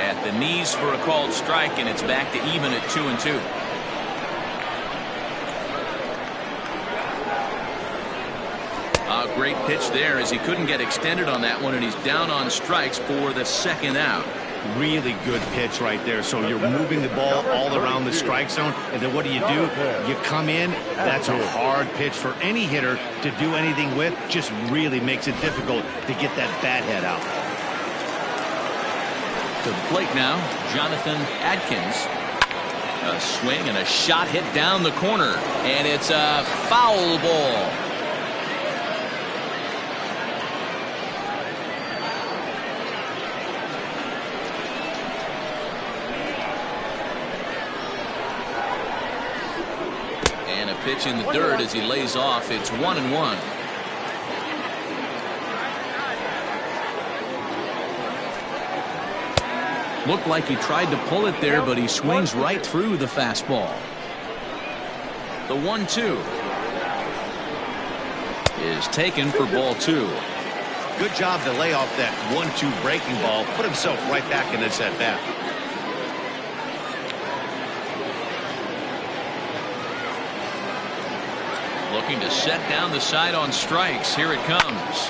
At the knees for a called strike, and it's back to even at 2-2. A great pitch there as he couldn't get extended on that one, and he's down on strikes for the 2nd out. Really good pitch right there. So you're moving the ball all around the strike zone, and then what do? You come in. That's a hard pitch for any hitter to do anything with. Just really makes it difficult to get that bat head out. To the plate now, Jonathan Adkins. A swing and a shot hit down the corner, and it's a foul ball. pitch in the dirt as he lays off. It's 1-1. Looked like he tried to pull it there, but he swings right through the fastball. The 1-2 is taken for ball 2. Good job to lay off that 1-2 breaking ball. Put himself right back in this at bat. Looking to set down the side on strikes. Here it comes.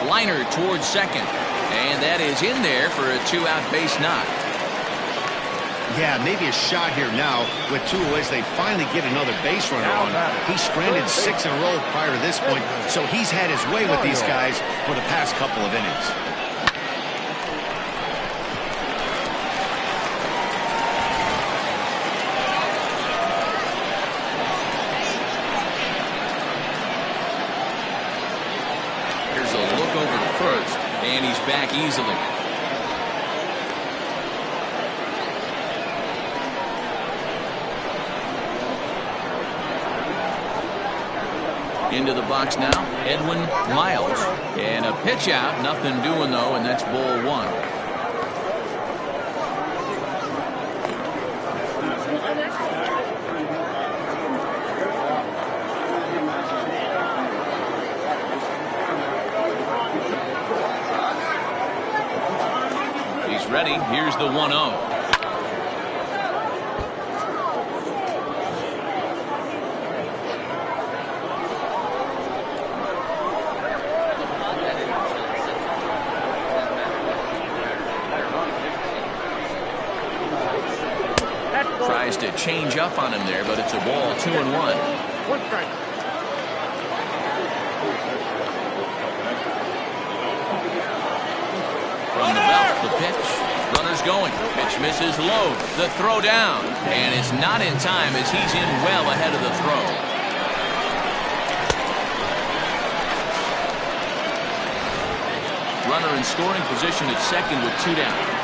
Liner towards second. And that is in there for a 2-out base knock. Yeah, maybe a shot here now with 2 away as they finally get another base runner on. He stranded 6 in a row prior to this point, so he's had his way with these guys for the past couple of innings. Here's a look over to first, and he's back easily. Into the box now, Edwin Miles. And a pitch out, nothing doing though, and that's ball 1. He's ready. Here's the 1-0. Tries to change up on him there, but it's a ball. 2-1. 1 strike. From the belt, the pitch. Runner's going. Pitch misses low. The throw down. And it's not in time as he's in well ahead of the throw. Runner in scoring position at second with 2 down.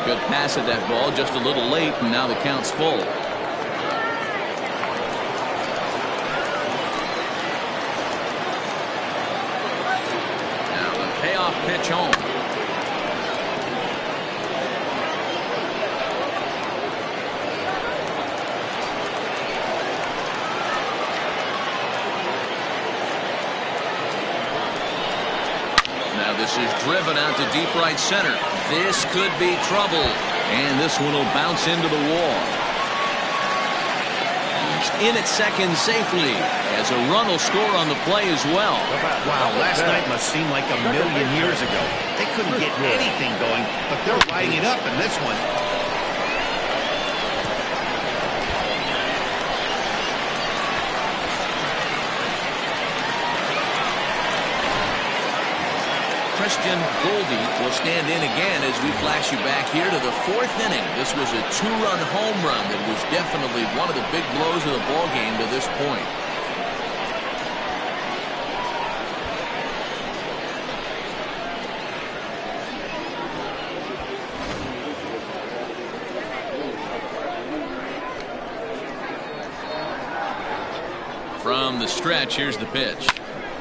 Good pass at that ball, just a little late, and now the count's full. Now the payoff pitch home. Now this is driven out to deep right center. This could be trouble, and this one will bounce into the wall. He's in at second safely, as a run will score on the play as well. Wow, last night must seem like a million years ago. They couldn't get anything going, but they're lighting it up in this one. Christian Goldie will stand in again as we flash you back here to the 4th inning. This was a 2-run home run that was definitely one of the big blows of the ball game to this point. From the stretch, here's the pitch.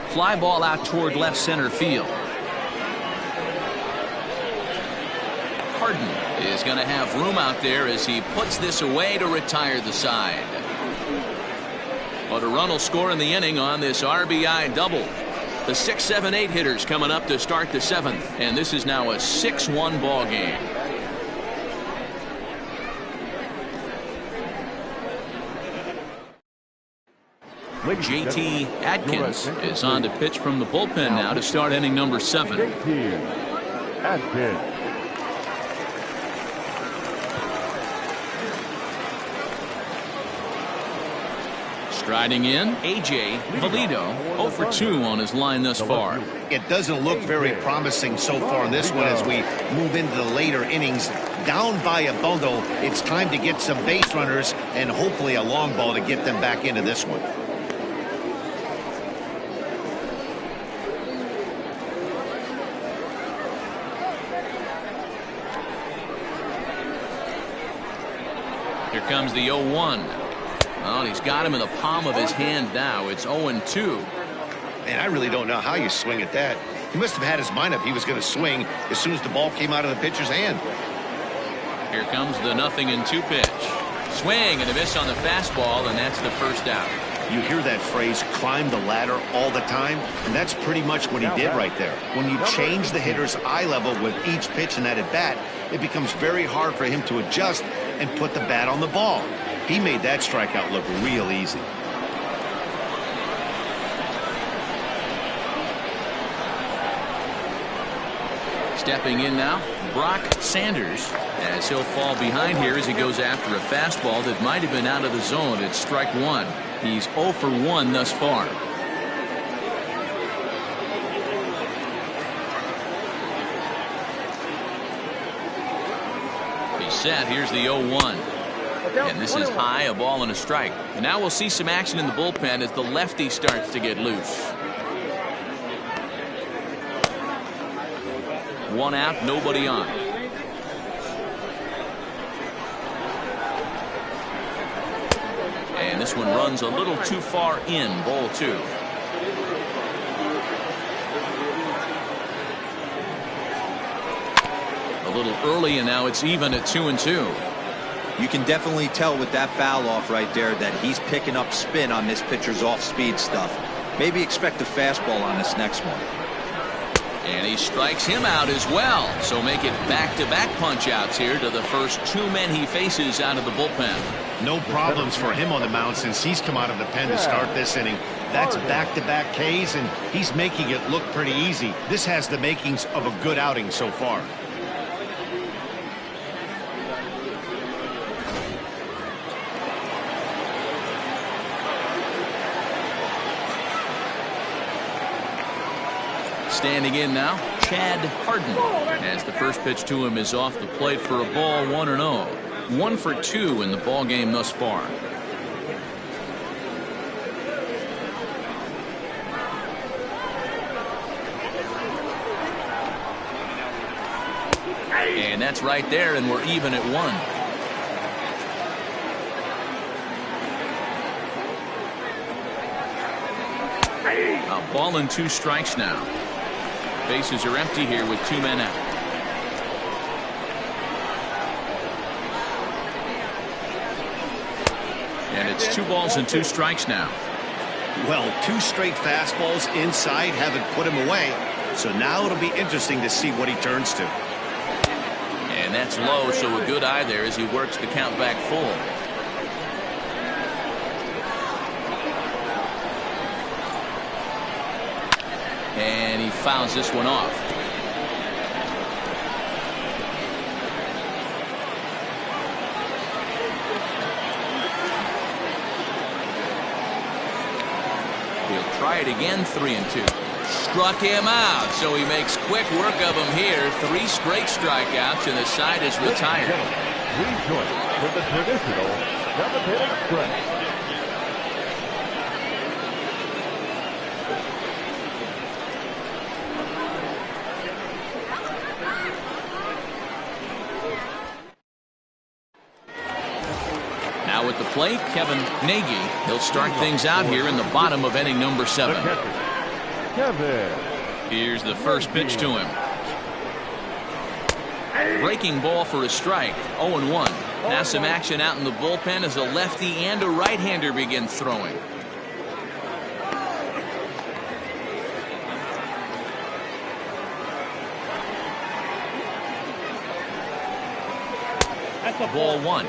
Fly ball out toward left center field. Is going to have room out there as he puts this away to retire the side. But a run will score in the inning on this RBI double. The 6, 7, 8 hitters coming up to start the 7th, and this is now a 6-1 ball game. JT Atkins is on to pitch from the bullpen now to start inning number 7. JT Atkins. Striding in, A.J. Valido, 0 for 2 on his line thus far. It doesn't look very promising so far in this one as we move into the later innings. Down by a bundle, it's time to get some base runners and hopefully a long ball to get them back into this one. Here comes the 0-1. Well, he's got him in the palm of his hand now. It's 0-2. And I really don't know how you swing at that. He must have had his mind up he was going to swing as soon as the ball came out of the pitcher's hand. Here comes the 0-2 pitch. Swing and a miss on the fastball, and that's the first out. You hear that phrase, climb the ladder, all the time, and that's pretty much what he did right there. When you change the hitter's eye level with each pitch in that at-bat, it becomes very hard for him to adjust and put the bat on the ball. He made that strikeout look real easy. Stepping in now, Brock Sanders, as he'll fall behind here as he goes after a fastball that might have been out of the zone. It's strike one. He's 0 for 1 thus far. He's set. Here's the 0-1. And this is high, a ball and a strike. And now we'll see some action in the bullpen as the lefty starts to get loose. 1 out, nobody on. And this one runs a little too far in, ball 2. A little early, and now it's even at 2-2. You can definitely tell with that foul off right there that he's picking up spin on this pitcher's off-speed stuff. Maybe expect a fastball on this next one. And he strikes him out as well. So make it back-to-back punch-outs here to the first 2 men he faces out of the bullpen. No problems for him on the mound since he's come out of the pen to start this inning. That's back-to-back Ks, and he's making it look pretty easy. This has the makings of a good outing so far. Standing in now, Chad Harden, as the first pitch to him is off the plate for a ball, 1-0. 1 for 2 in the ball game thus far. And that's right there, and we're even at 1. A ball and 2 strikes now. Bases are empty here with 2 men out. And it's 2 balls and 2 strikes now. Well, 2 straight fastballs inside haven't put him away. So now it'll be interesting to see what he turns to. And that's low, so a good eye there as he works the count back full. And he fouls this one off. He'll try it again, 3-2. Struck him out, so he makes quick work of him here. 3 straight strikeouts, and the side is retired. Rejoin with the traditional 7th-inning stretch. Now at the plate, Kevin Nagy. He'll start things out here in the bottom of inning number 7. Here's the first pitch to him. Breaking ball for a strike. 0-1. Now some action out in the bullpen as a lefty and a right-hander begin throwing. Ball 1.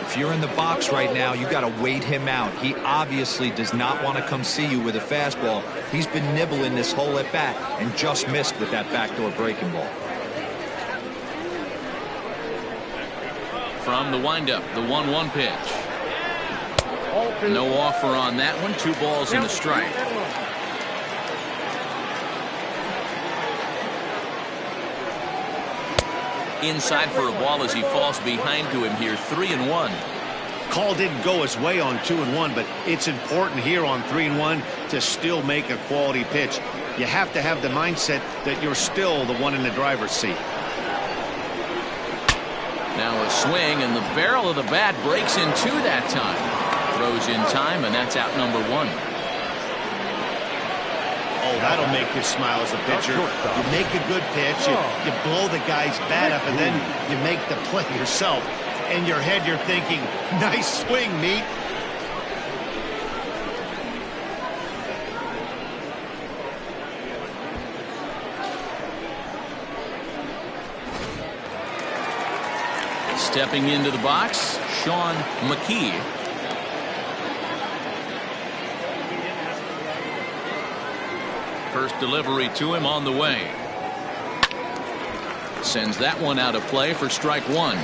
If you're in the box right now, you got to wait him out. He obviously does not want to come see you with a fastball. He's been nibbling this whole at bat and just missed with that backdoor breaking ball. From the windup, the 1-1 pitch. No offer on that one. 2 balls and a strike. Inside for a ball as he falls behind to him here. 3-1. Call didn't go his way on 2-1, but it's important here on 3-1 to still make a quality pitch. You have to have the mindset that you're still the one in the driver's seat. Now a swing, and the barrel of the bat breaks in two that time. Throws in time, and that's out number one. Oh, that'll make you smile as a pitcher. You make a good pitch, you blow the guy's bat up, and then you make the play yourself. In your head, you're thinking, nice swing, Meat. Stepping into the box, Sean McKee. First delivery to him on the way. Sends that one out of play for strike one.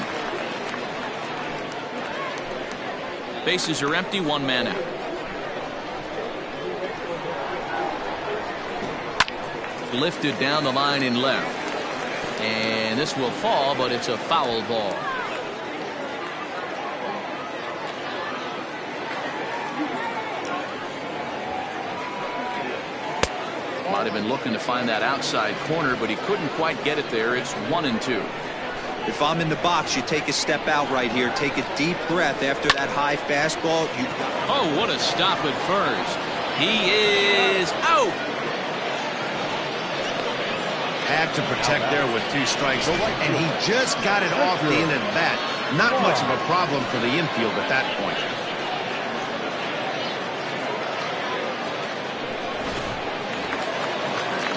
Bases are empty, one man out. Lifted down the line in left. And this will fall, but it's a foul ball. Might have been looking to find that outside corner, but he couldn't quite get it there. It's 1-2. If I'm in the box, you take a step out right here. Take a deep breath after that high fastball. Oh, what a stop at first. He is out. Had to protect there with 2 strikes, and he just got it off the end of the bat. Not much of a problem for the infield at that point.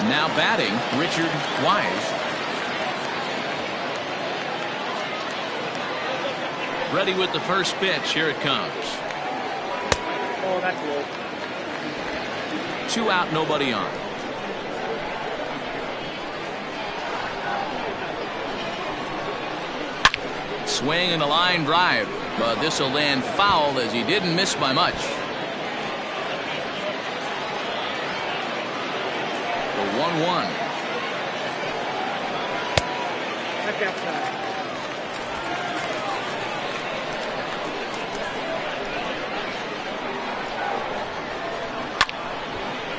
Now batting, Richard Wise. Ready with the first pitch. Here it comes. Oh, that's low. 2 out, nobody on. Swing and a line drive, but this will land foul as he didn't miss by much. The 1-1. That's outside.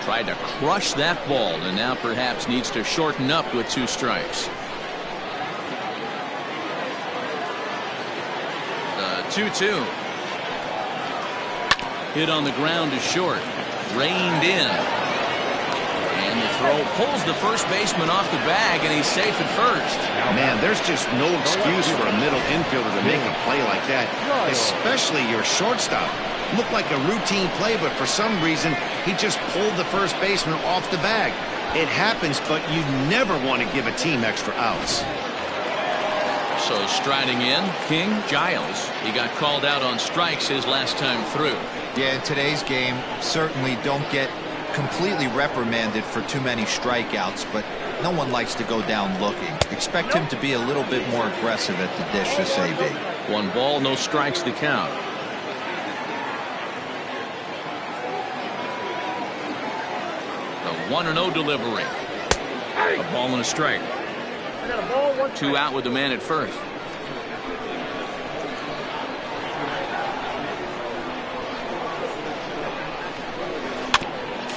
Tried to crush that ball, and now perhaps needs to shorten up with 2 strikes. The 2-2. Hit on the ground to short. Reined in. And the throw pulls the first baseman off the bag, and he's safe at first. Man, there's just no excuse for a middle infielder to make a play like that, especially your shortstop. Looked like a routine play, but for some reason, he just pulled the first baseman off the bag. It happens, but you never want to give a team extra outs. So striding in, King Giles. He got called out on strikes his last time through. Yeah, in today's game, certainly don't get completely reprimanded for too many strikeouts, but no one likes to go down looking. Expect him to be a little bit more aggressive at the dish this AB. 1 ball, no strikes to count. The 1-0 delivery. A ball and a strike. I got a ball, 1 2 out with the man at first.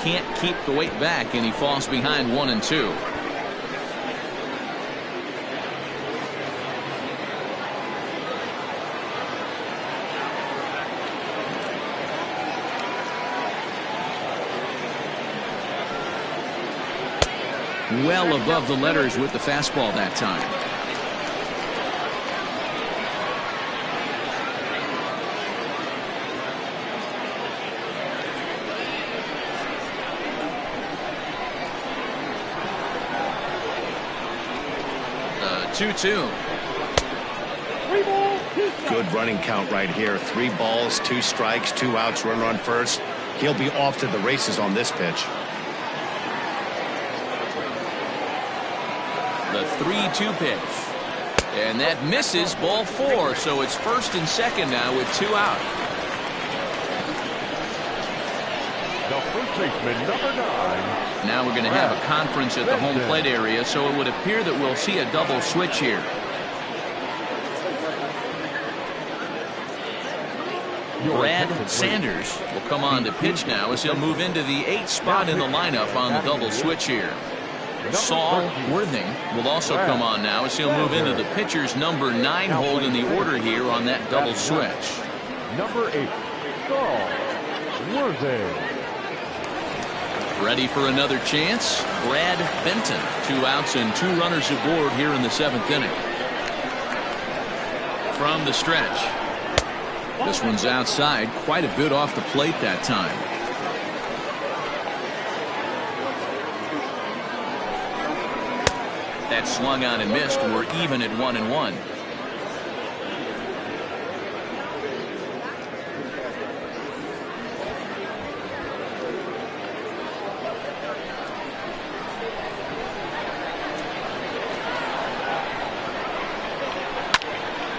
Can't keep the weight back, and he falls behind 1-2. Well above the letters with the fastball that time. The 2-2. 3 balls, 2 strikes. Good running count right here. 3 balls, 2 strikes, 2 outs, runner on first. He'll be off to the races on this pitch. The 3-2 pitch. And that misses, ball 4. So it's first and second now with 2 out. The first baseman, number 9. Now we're going to have a conference at the home plate area, so it would appear that we'll see a double switch here. Brad Sanders will come on to pitch now as he'll move into the 8th spot in the lineup on the double switch here. Saul Worthing will also come on now as he'll move into the pitcher's number 9 hold in the order here on that double switch. Number 8, Saul Worthing. Ready for another chance? Brad Benton. 2 outs and 2 runners aboard here in the 7th inning. From the stretch. This one's outside, quite a bit off the plate that time. That swung on and missed. We're even at 1-1.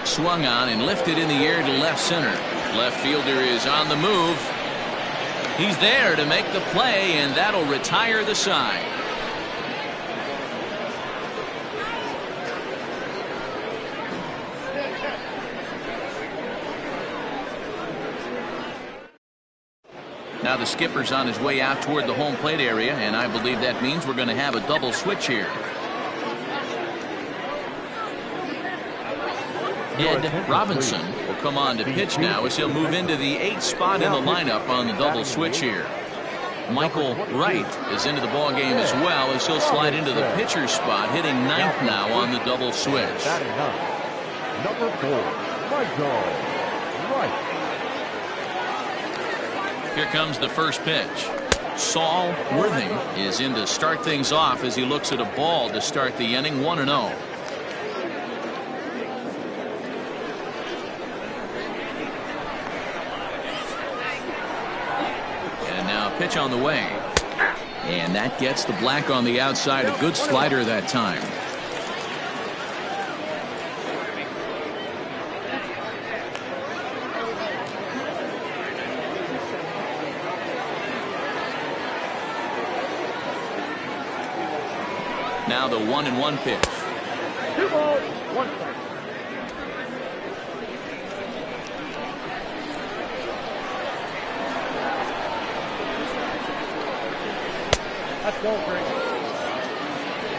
Swung on and lifted in the air to left center. Left fielder is on the move. He's there to make the play, and that'll retire the side. Now the skipper's on his way out toward the home plate area, and I believe that means we're going to have a double switch here. Ed Robinson will come on to pitch now as he'll move into the 8th spot in the lineup on the double switch here. Michael Wright is into the ball game as well as he'll slide into the pitcher's spot, hitting 9th now on the double switch. Number 4, Michael Wright. Here comes the first pitch. Saul Worthing is in to start things off as he looks at a ball to start the inning. 1-0. Pitch on the way, and that gets the black on the outside. A good slider that time. Now the 1-1 pitch. 2 balls, 1 strike. Let's go, Greg.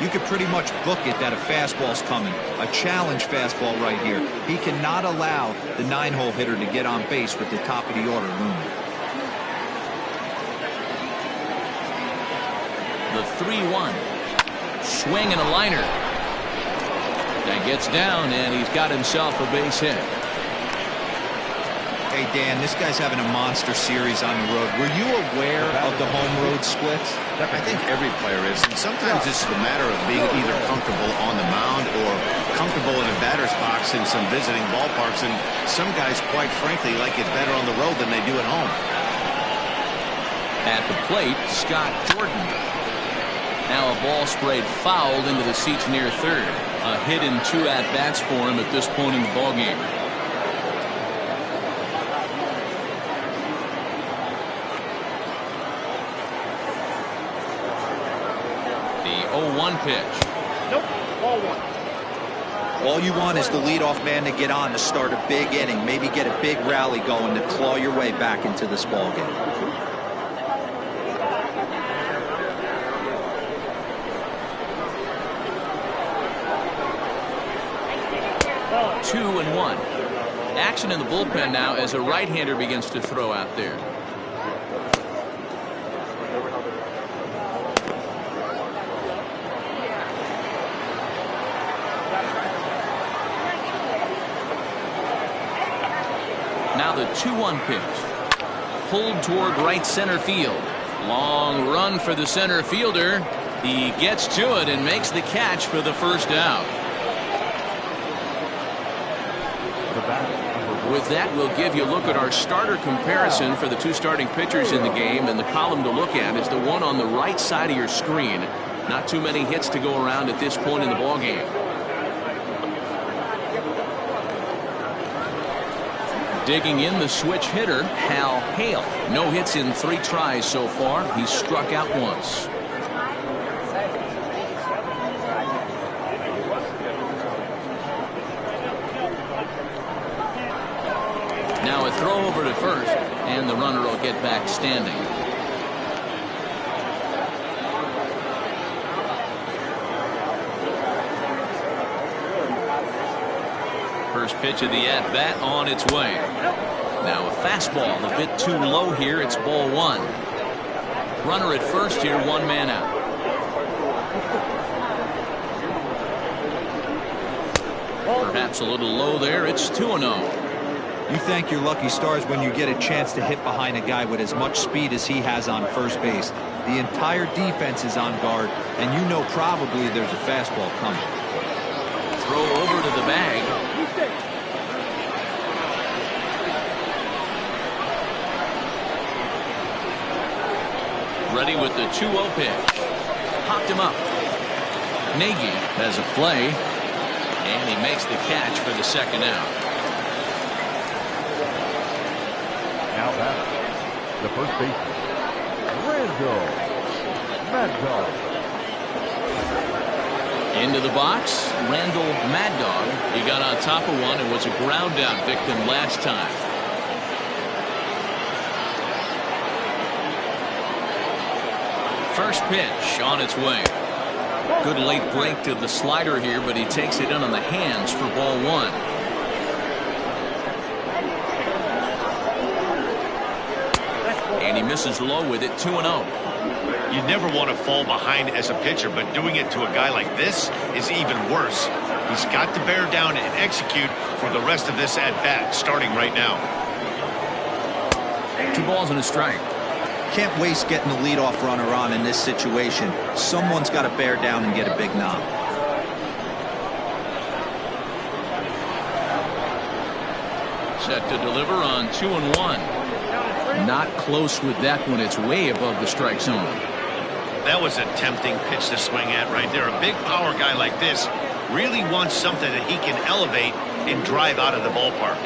You could pretty much book it that a fastball's coming. A challenge fastball right here. He cannot allow the 9-hole hitter to get on base with the top of the order looming. The 3-1. Swing and a liner. That gets down, and he's got himself a base hit. Hey, Dan, this guy's having a monster series on the road. Were you aware of the home-road splits? I think every player is, and sometimes it's a matter of being either comfortable on the mound or comfortable in a batter's box in some visiting ballparks, and some guys, quite frankly, like it better on the road than they do at home. At the plate, Scott Jordan. Now a ball sprayed fouled into the seats near third. A hit in 2 at-bats for him at this point in the ballgame. The 0-1 pitch. Nope, ball 1. All you want is the leadoff man to get on to start a big inning, maybe get a big rally going to claw your way back into this ballgame. Oh. 2-1. Action in the bullpen now as a right-hander begins to throw out there. Now the 2-1 pitch. Pulled toward right center field. Long run for the center fielder. He gets to it and makes the catch for the first out. With that, we'll give you a look at our starter comparison for the 2 starting pitchers in the game, and the column to look at is the one on the right side of your screen. Not too many hits to go around at this point in the ballgame. Digging in, the switch hitter, Hal Hale. No hits in 3 tries so far. He's struck out once. Now a throw over to first, and the runner will get back standing. First pitch of the at-bat on its way. Now a fastball a bit too low here. It's ball one. Runner at first here, one man out. Perhaps a little low there. It's 2-0. You thank your lucky stars when you get a chance to hit behind a guy with as much speed as he has on first base. The entire defense is on guard, and you know probably there's a fastball coming. Throw over to the bag. Ready with the 2-0 pitch. Popped him up. Nagy has a play, and he makes the catch for the second out. Now back, the first baseman, Randall Mad Dog. Into the box, Randall Mad Dog. He got on top of one and was a ground out victim last time. First pitch on its way. Good late break to the slider here, but he takes it in on the hands for ball one. And he misses low with it, 2-0. You never want to fall behind as a pitcher, but doing it to a guy like this is even worse. He's got to bear down and execute for the rest of this at-bat, starting right now. 2 balls and a strike. Can't waste getting the leadoff runner on in this situation. Someone's got to bear down and get a big knock. Set to deliver on 2-1. Not close with that one. It's way above the strike zone. That was a tempting pitch to swing at right there. A big power guy like this really wants something that he can elevate and drive out of the ballpark.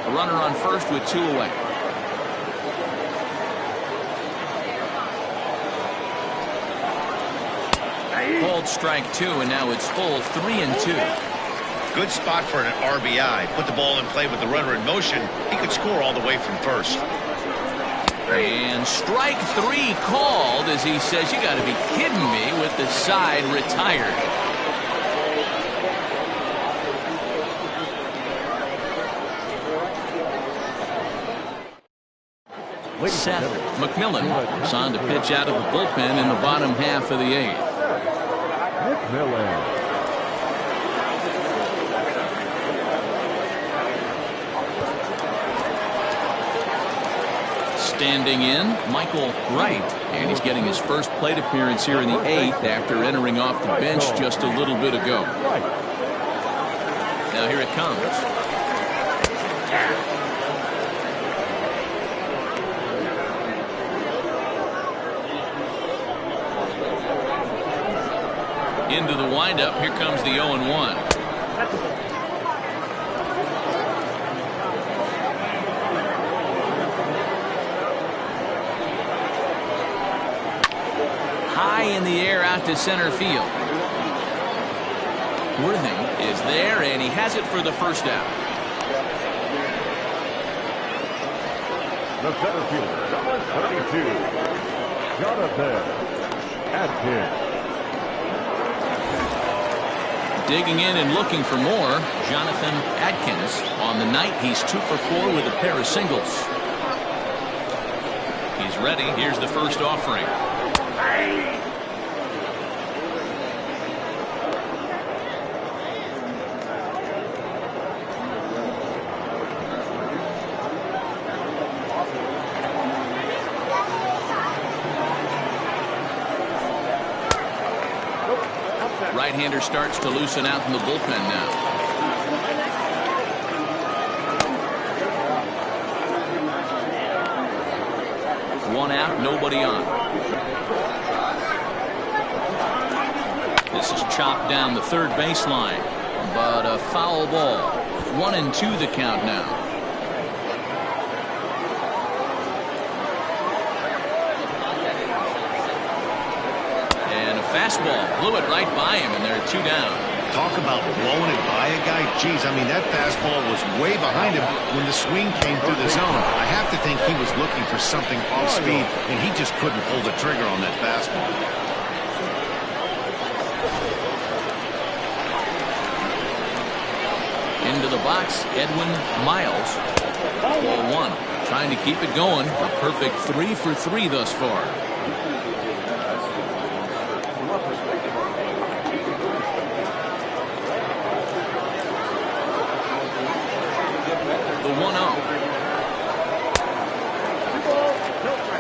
A runner on first with 2 away. Called strike 2, and now it's full 3-2. Good spot for an RBI. Put the ball in play with the runner in motion. He could score all the way from first. And strike 3 called as he says, you got to be kidding me, with the side retired. Seth McMillan is on to pitch out of the bullpen in the bottom half of the 8th. McMillan. Standing in, Michael Wright, and he's getting his first plate appearance here in the 8th after entering off the bench just a little bit ago. Now here it comes. Into the windup. Here comes the 0-1. High in the air out to center field. Worthing is there, and he has it for the first out. The center fielder, number 32, Jonathan Atkins. Digging in and looking for more, Jonathan Atkins. On the night, he's 2 for 4 with a pair of singles. He's ready. Here's the first offering. Right-hander starts to loosen out in the bullpen now. One out, nobody on. This is chopped down the third baseline, but a foul ball. 1-2 the count now. Fastball blew it right by him, and they're 2 down. Talk about blowing it by a guy. Geez, I mean, that fastball was way behind him when the swing came through the zone. I have to think he was looking for something off speed, and he just couldn't pull the trigger on that fastball. Into the box, Edwin Miles. Ball one. Trying to keep it going. A perfect 3 for 3 thus far. The 1-0.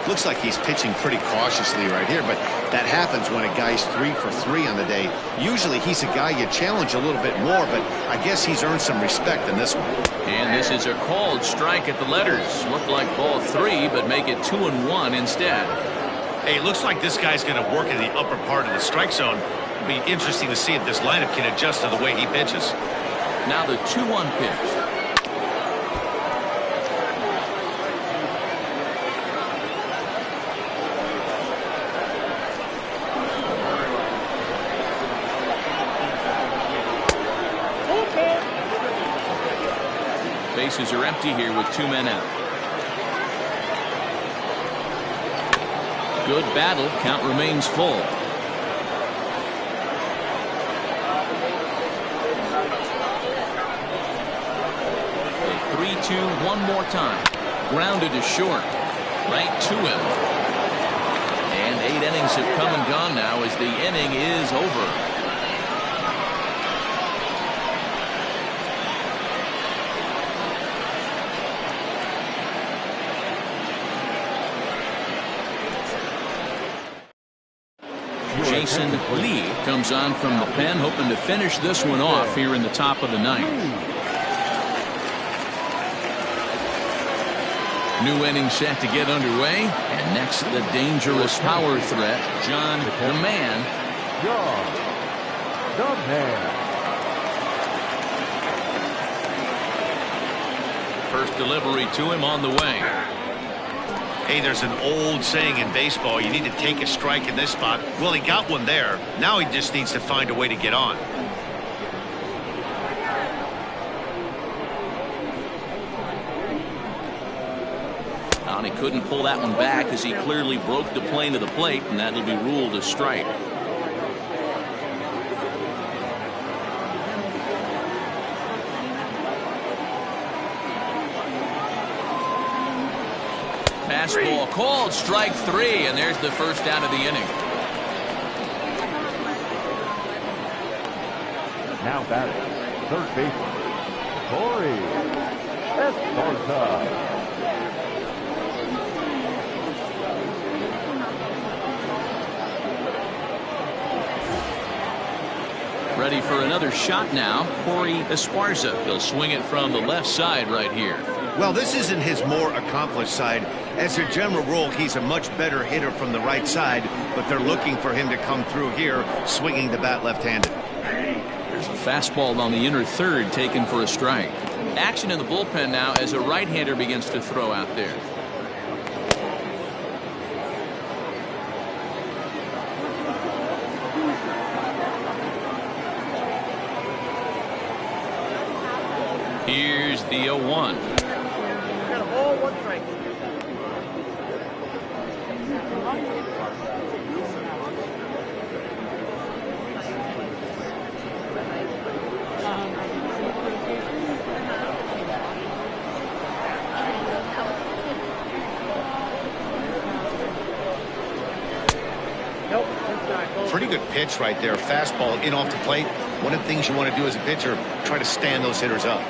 Looks like he's pitching pretty cautiously right here, but that happens when a guy's 3 for 3 on the day. Usually he's a guy you challenge a little bit more, but I guess he's earned some respect in this one. And this is a called strike at the letters. Looked like ball 3, but make it 2-1 instead. Hey, it looks like this guy's going to work in the upper part of the strike zone. It'll be interesting to see if this lineup can adjust to the way he pitches. Now the 2-1 pitch. Bases are empty here with 2 men out. Good battle. Count remains full. A 3-2 one more time. Grounded to short. Right to him. And 8 innings have come and gone now as the inning is over. Jason Lee comes on from the pen, hoping to finish this one off here in the top of the 9th. New inning set to get underway, and next the dangerous power threat, John the Man. John the Man. First delivery to him on the way. Hey, there's an old saying in baseball, you need to take a strike in this spot. Well, he got one there. Now he just needs to find a way to get on. And he couldn't pull that one back as he clearly broke the plane of the plate, and that'll be ruled a strike. Fastball called, strike 3, and there's the first out of the inning. Now batting, third baseman, Corey Esparza. Ready for another shot now, Corey Esparza. He'll swing it from the left side right here. Well, this isn't his more accomplished side. As a general rule, he's a much better hitter from the right side, but they're looking for him to come through here, swinging the bat left-handed. There's a fastball on the inner third taken for a strike. Action in the bullpen now as a right-hander begins to throw out there. Here's the 0-1. Got a ball, 1 strike. Pretty good pitch right there. Fastball in off the plate. One of the things you want to do as a pitcher, try to stand those hitters up.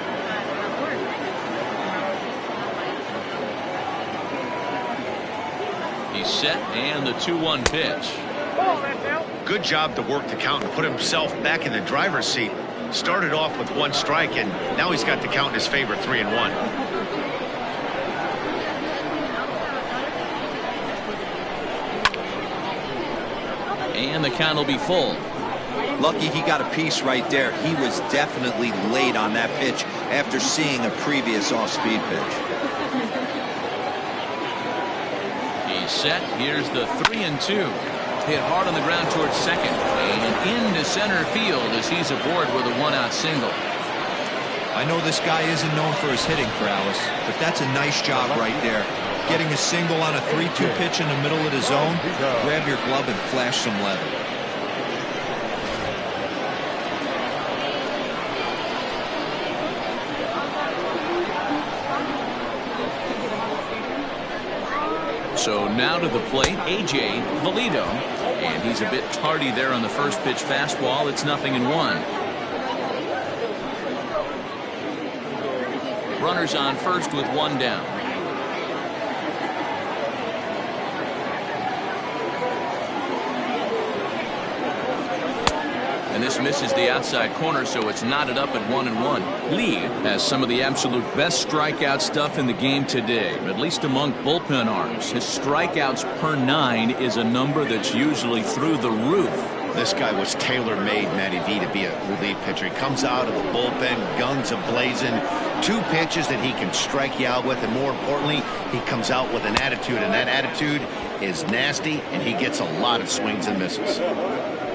He's set, and the 2-1 pitch. Good job to work the count and put himself back in the driver's seat. Started off with 1 strike, and now he's got the count in his favor, 3-1. And the count will be full. Lucky he got a piece right there. He was definitely late on that pitch after seeing a previous off-speed pitch. He's set. Here's the 3-2. Hit hard on the ground towards second. And into center field as he's aboard with a 1-out single. I know this guy isn't known for his hitting prowess, but that's a nice job right there. Getting a single on a 3-2 pitch in the middle of the zone. Grab your glove and flash some leather. So now to the plate, A.J. Valido. And he's a bit tardy there on the first pitch fastball. It's 0-1. Runners on first with one down. And this misses the outside corner, so it's knotted up at 1-1. Lee has some of the absolute best strikeout stuff in the game today, at least among bullpen arms. His strikeouts per 9 is a number that's usually through the roof. This guy was tailor-made, Matty V, to be a relief pitcher. He comes out of the bullpen, guns a-blazing, 2 pitches that he can strike you out with, and more importantly, he comes out with an attitude, and that attitude is nasty, and he gets a lot of swings and misses.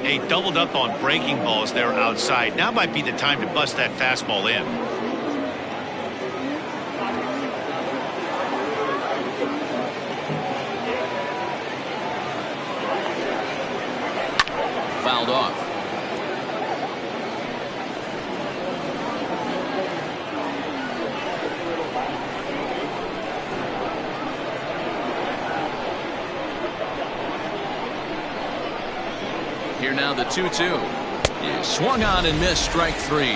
Hey, doubled up on breaking balls there outside. Now might be the time to bust that fastball in. Fouled off. Here now the 2-2. And swung on and missed, strike 3.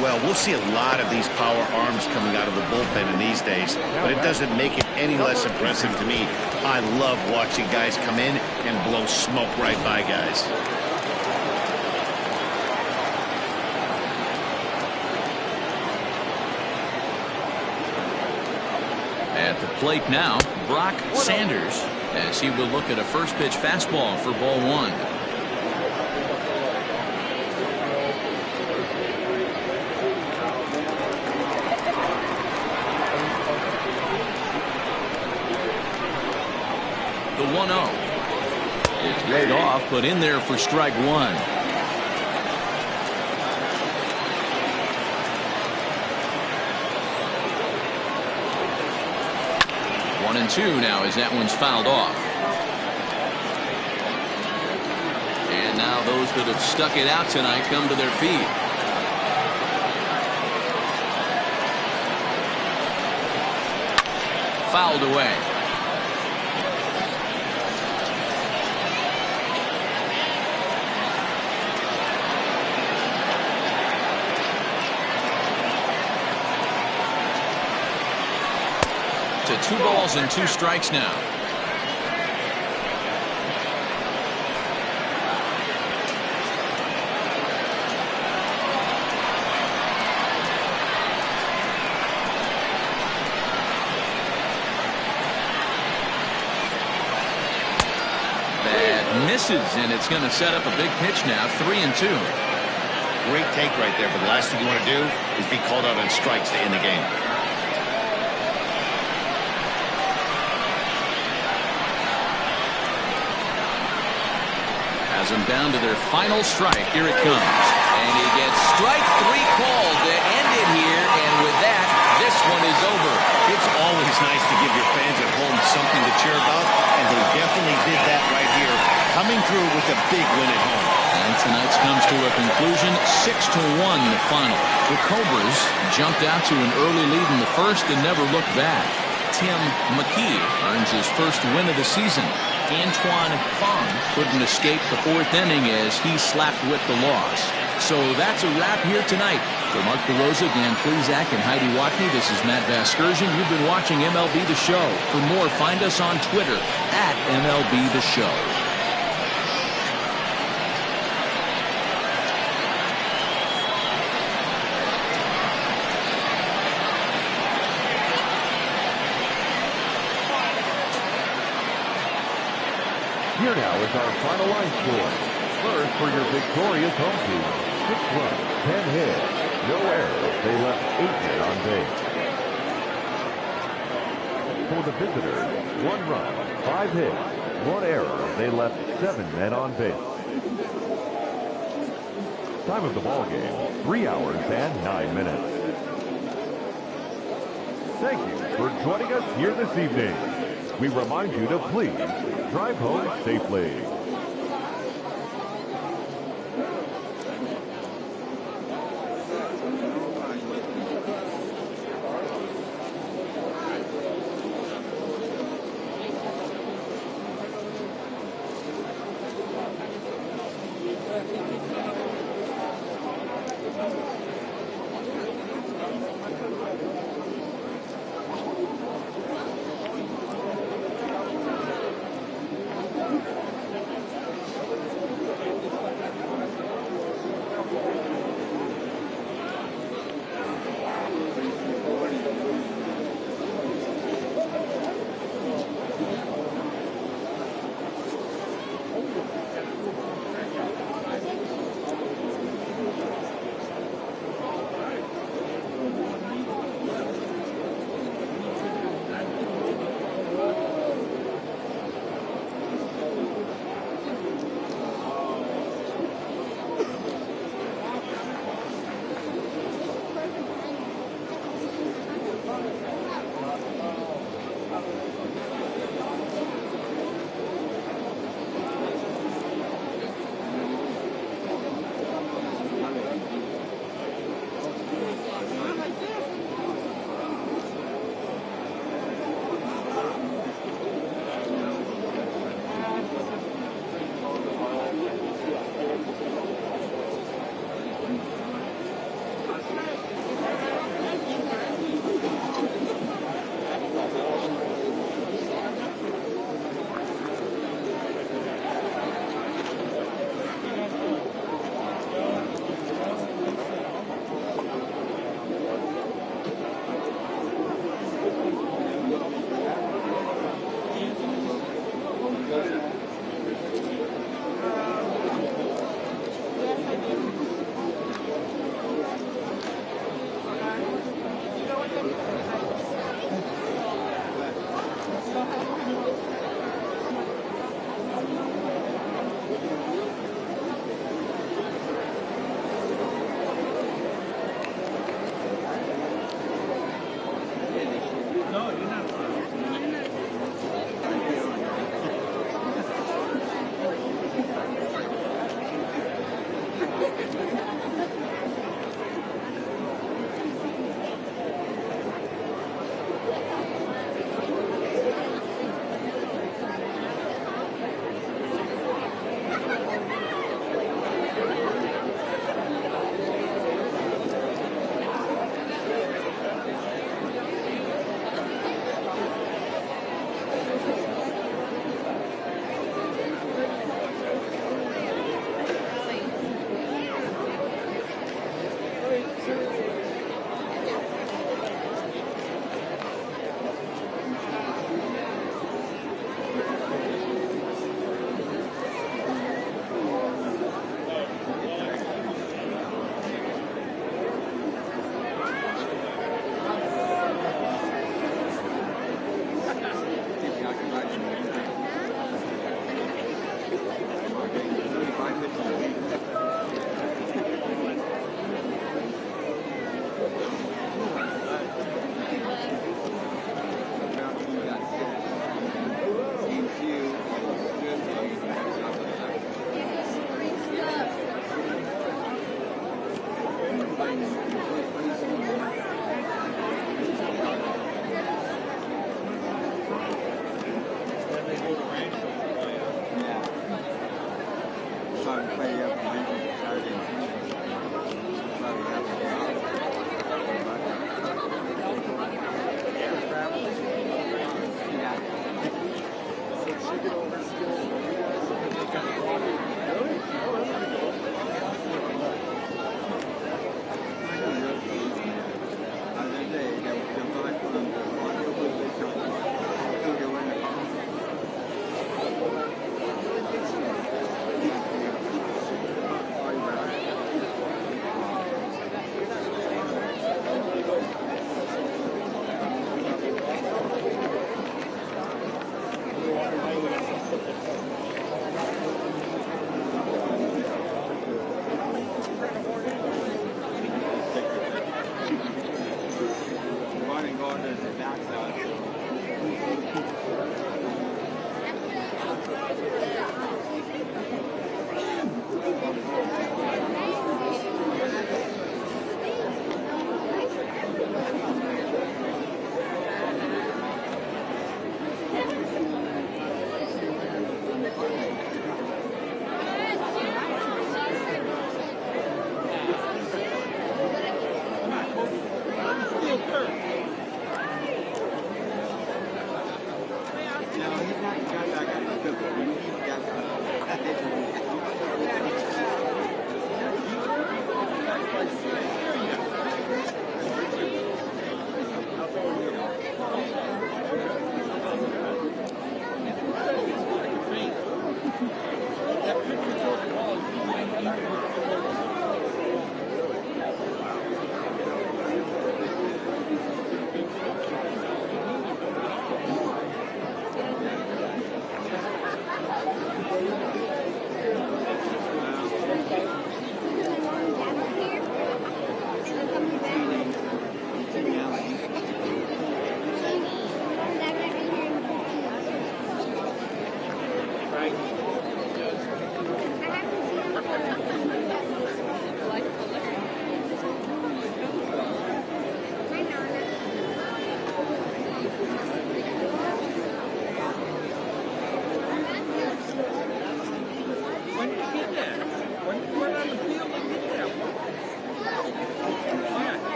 Well, we'll see a lot of these power arms coming out of the bullpen in these days, but it doesn't make it any less impressive to me. I love watching guys come in and blow smoke right by guys. At the plate now, Brock Sanders, as he will look at a first pitch fastball for ball 1. The 1-0 is laid off, but in there for strike 1. 1-2 now as that one's fouled off. And now those that have stuck it out tonight come to their feet. Fouled away. To 2 balls and 2 strikes now. That misses, and it's going to set up a big pitch now. 3-2. Great take right there, but the last thing you want to do is be called out on strikes to end the game. Has them down to their final strike. Here it comes. And he gets strike 3 called to end it here. And with that, this one is over. It's always nice to give your fans at home something to cheer about, and they definitely did that right here, coming through with a big win at home. And tonight's comes to a conclusion, 6-1 the final. The Cobras jumped out to an early lead in the first and never looked back. Tim McKee earns his first win of the season. Antoine Fong couldn't escape the 4th inning as he slapped with the loss. So that's a wrap here tonight. For Mark DeRosa, Dan Plezak, and Heidi Watney, this is Matt Vasgersian. You've been watching MLB The Show. For more, find us on Twitter at MLB The Show. Here now is our final line score. First for your victorious home team. 6 runs, 10 hits, no errors. They left 8 men on base. For the visitors, 1 run, 5 hits, 1 error. They left 7 men on base. Time of the ball game, 3 hours and 9 minutes. Thank you for joining us here this evening. We remind you to please drive home safely.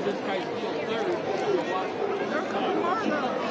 this guy's still third. They're coming hard now.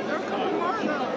They're coming hard now.